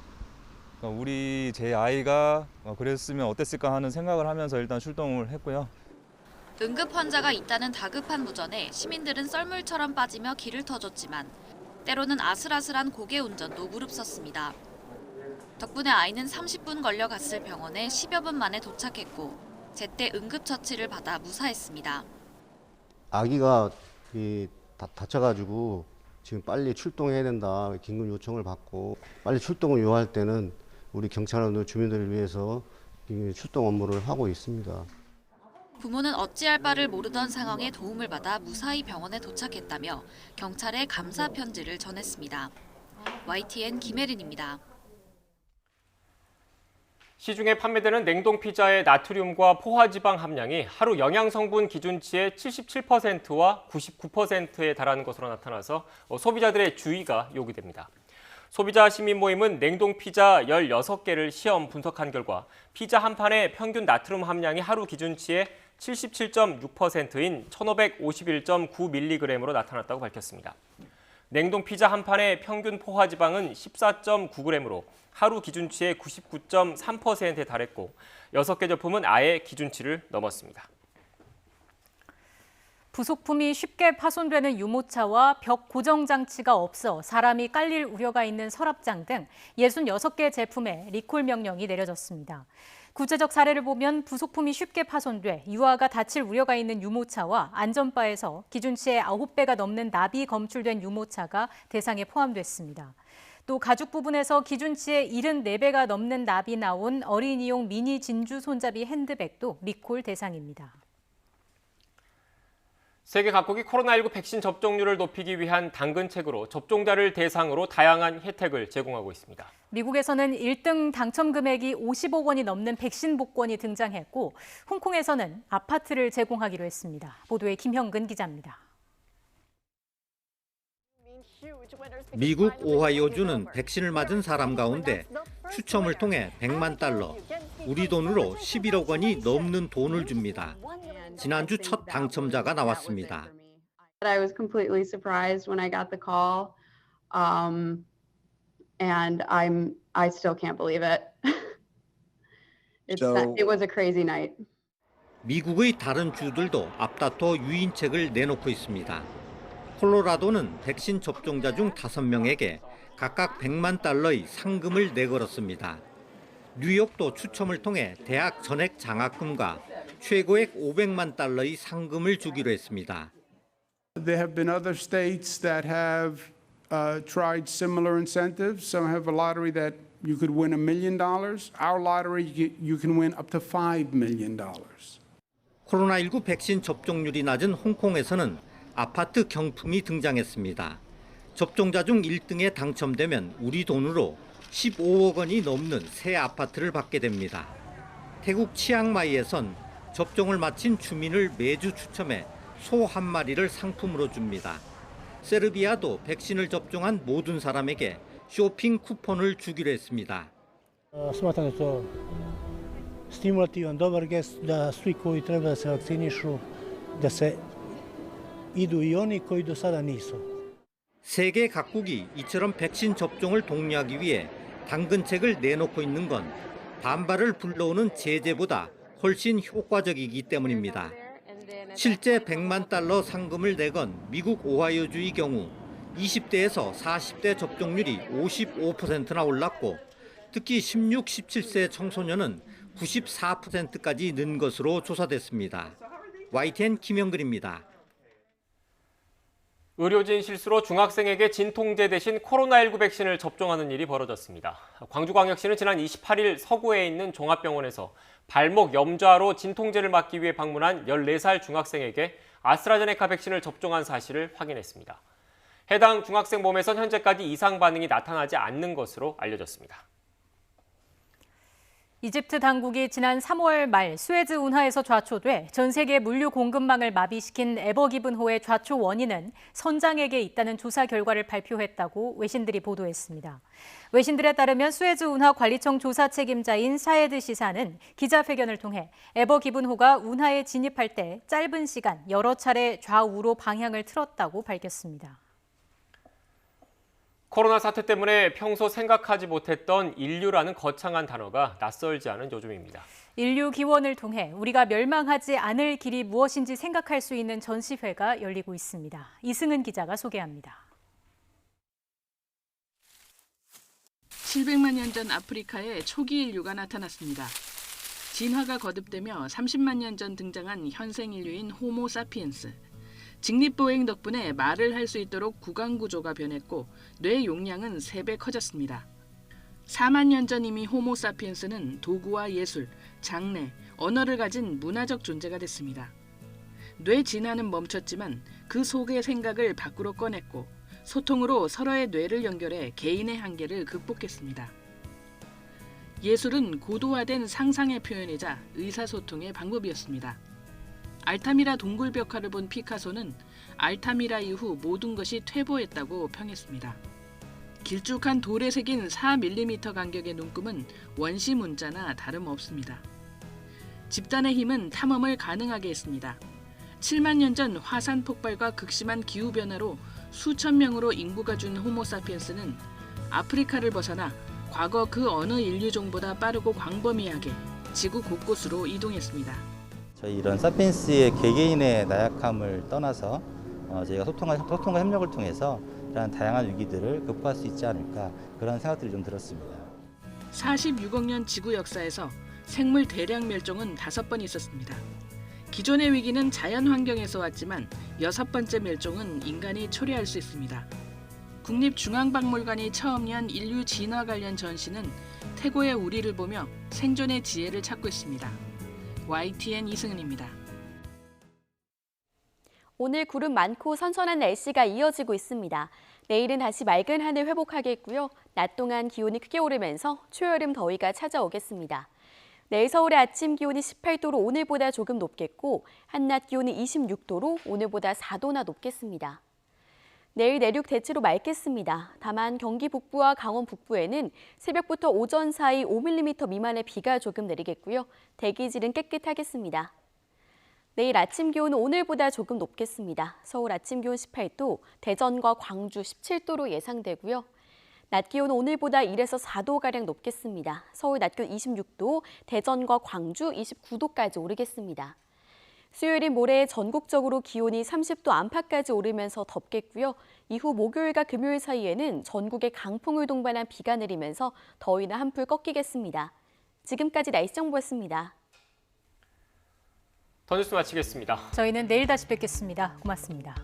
제 아이가 그랬으면 어땠을까 하는 생각을 하면서 일단 출동을 했고요. 응급 환자가 있다는 다급한 무전에 시민들은 썰물처럼 빠지며 길을 터줬지만 때로는 아슬아슬한 고개 운전도 무릅썼습니다. 덕분에 아이는 30분 걸려 갔을 병원에 10여 분 만에 도착했고 제때 응급처치를 받아 무사했습니다. 아기가 다쳐가지고 지금 빨리 출동해야 된다 긴급 요청을 받고 빨리 출동을 요할 때는 우리 경찰원들 주민들을 위해서 출동 업무를 하고 있습니다. 부모는 어찌할 바를 모르던 상황에 도움을 받아 무사히 병원에 도착했다며 경찰에 감사 편지를 전했습니다. YTN 김혜린입니다. 시중에 판매되는 냉동 피자의 나트륨과 포화지방 함량이 하루 영양성분 기준치의 77%와 99%에 달하는 것으로 나타나서 소비자들의 주의가 요구됩니다. 소비자 시민 모임은 냉동 피자 16개를 시험 분석한 결과 피자 한 판의 평균 나트륨 함량이 하루 기준치의 77.6%인 1551.9mg으로 나타났다고 밝혔습니다. 냉동 피자 한 판의 평균 포화지방은 14.9g으로 하루 기준치의 99.3%에 달했고 6개 제품은 아예 기준치를 넘었습니다. 부속품이 쉽게 파손되는 유모차와 벽 고정 장치가 없어 사람이 깔릴 우려가 있는 서랍장 등 66개 제품에 리콜 명령이 내려졌습니다. 구체적 사례를 보면 부속품이 쉽게 파손돼 유아가 다칠 우려가 있는 유모차와 안전바에서 기준치의 9배가 넘는 납이 검출된 유모차가 대상에 포함됐습니다. 또 가죽 부분에서 기준치의 74배가 넘는 납이 나온 어린이용 미니 진주 손잡이 핸드백도 리콜 대상입니다. 세계 각국이 코로나19 백신 접종률을 높이기 위한 당근책으로 접종자를 대상으로 다양한 혜택을 제공하고 있습니다. 미국에서는 1등 당첨 금액이 50억 원이 넘는 백신 복권이 등장했고 홍콩에서는 아파트를 제공하기로 했습니다. 보도에 김형근 기자입니다. 미국 오하이오주는 백신을 맞은 사람 가운데 추첨을 통해 100만 달러, 우리 돈으로 11억 원이 넘는 돈을 줍니다. 지난주 첫 당첨자가 나왔습니다. I was completely surprised when I got the call, and I still can't believe it. It was a crazy night. 미국의 다른 주들도 앞다퉈 유인책을 내놓고 있습니다. 콜로라도는 백신 접종자 중 5명에게 각각 100만 달러의 상금을 내걸었습니다. 뉴욕도 추첨을 통해 대학 전액 장학금과 최고액 500만 달러의 상금을 주기로 했습니다. There have been other states that have tried similar incentives. Some have a lottery that you could win $1 million. Our lottery, you can win up to $5 million. 코로나19 백신 접종률이 낮은 홍콩에서는 아파트 경품이 등장했습니다. 접종자 중 1등에 당첨되면 우리 돈으로 15억 원이 넘는 새 아파트를 받게 됩니다. 태국 치앙마이에선 접종을 마친 주민을 매주 추첨해 소 한 마리를 상품으로 줍니다. 세르비아도 백신을 접종한 모든 사람에게 쇼핑 쿠폰을 주기로 했습니다. Smatram da to stimulativan dobar gest da svi koji treba da se vakcinišu da se idu i oni koji do sada nisu. 세계 각국이 이처럼 백신 접종을 독려하기 위해 당근책을 내놓고 있는 건 반발을 불러오는 제재보다 훨씬 효과적이기 때문입니다. 실제 100만 달러 상금을 내건 미국 오하이오주의 경우 20대에서 40대 접종률이 55%나 올랐고 특히 16, 17세 청소년은 94%까지 는 것으로 조사됐습니다. YTN 김영근입니다. 의료진 실수로 중학생에게 진통제 대신 코로나19 백신을 접종하는 일이 벌어졌습니다. 광주광역시는 지난 28일 서구에 있는 종합병원에서 발목 염좌로 진통제를 맞기 위해 방문한 14살 중학생에게 아스트라제네카 백신을 접종한 사실을 확인했습니다. 해당 중학생 몸에선 현재까지 이상 반응이 나타나지 않는 것으로 알려졌습니다. 이집트 당국이 지난 3월 말 수에즈 운하에서 좌초돼 전 세계 물류 공급망을 마비시킨 에버기븐호의 좌초 원인은 선장에게 있다는 조사 결과를 발표했다고 외신들이 보도했습니다. 외신들에 따르면 수에즈 운하 관리청 조사 책임자인 사에드 시사는 기자회견을 통해 에버기븐호가 운하에 진입할 때 짧은 시간 여러 차례 좌우로 방향을 틀었다고 밝혔습니다. 코로나 사태 때문에 평소 생각하지 못했던 인류라는 거창한 단어가 낯설지 않은 요즘입니다. 인류 기원을 통해 우리가 멸망하지 않을 길이 무엇인지 생각할 수 있는 전시회가 열리고 있습니다. 이승은 기자가 소개합니다. 700만 년 전 아프리카에 초기 인류가 나타났습니다. 진화가 거듭되며 30만 년 전 등장한 현생 인류인 호모 사피엔스. 직립보행 덕분에 말을 할 수 있도록 구강 구조가 변했고 뇌 용량은 3배 커졌습니다. 4만 년 전 이미 호모 사피엔스는 도구와 예술, 장래, 언어를 가진 문화적 존재가 됐습니다. 뇌 진화는 멈췄지만 그 속의 생각을 밖으로 꺼냈고 소통으로 서로의 뇌를 연결해 개인의 한계를 극복했습니다. 예술은 고도화된 상상의 표현이자 의사소통의 방법이었습니다. 알타미라 동굴벽화를 본 피카소는 알타미라 이후 모든 것이 퇴보했다고 평했습니다. 길쭉한 돌에 새긴 4mm 간격의 눈금은 원시 문자나 다름없습니다. 집단의 힘은 탐험을 가능하게 했습니다. 7만 년 전 화산 폭발과 극심한 기후변화로 수천 명으로 인구가 준 호모사피엔스는 아프리카를 벗어나 과거 그 어느 인류종보다 빠르고 광범위하게 지구 곳곳으로 이동했습니다. 저희 이런 사피엔스의 개개인의 나약함을 떠나서 저희가 소통과 협력을 통해서 이런 다양한 위기들을 극복할 수 있지 않을까 그런 생각들이 좀 들었습니다. 46억 년 지구 역사에서 생물 대량 멸종은 5번 있었습니다. 기존의 위기는 자연 환경에서 왔지만 6번째 멸종은 인간이 초래할 수 있습니다. 국립중앙박물관이 처음 연 인류 진화 관련 전시는 태고의 우리를 보며 생존의 지혜를 찾고 있습니다. YTN 이승은입니다. 오늘 구름 많고 선선한 날씨가 이어지고 있습니다. 내일은 다시 맑은 하늘 회복하겠고요. 낮 동안 기온이 크게 오르면서 초여름 더위가 찾아오겠습니다. 내일 서울의 아침 기온이 18도로 오늘보다 조금 높겠고 한낮 기온이 26도로 오늘보다 4도나 높겠습니다. 내일 내륙 대체로 맑겠습니다. 다만 경기 북부와 강원 북부에는 새벽부터 오전 사이 5mm 미만의 비가 조금 내리겠고요. 대기질은 깨끗하겠습니다. 내일 아침 기온은 오늘보다 조금 높겠습니다. 서울 아침 기온 18도, 대전과 광주 17도로 예상되고요. 낮 기온은 오늘보다 1에서 4도가량 높겠습니다. 서울 낮 기온 26도, 대전과 광주 29도까지 오르겠습니다. 수요일인 모레 전국적으로 기온이 30도 안팎까지 오르면서 덥겠고요. 이후 목요일과 금요일 사이에는 전국에 강풍을 동반한 비가 내리면서 더위는 한풀 꺾이겠습니다. 지금까지 날씨 정보였습니다. 더 뉴스 마치겠습니다. 저희는 내일 다시 뵙겠습니다. 고맙습니다.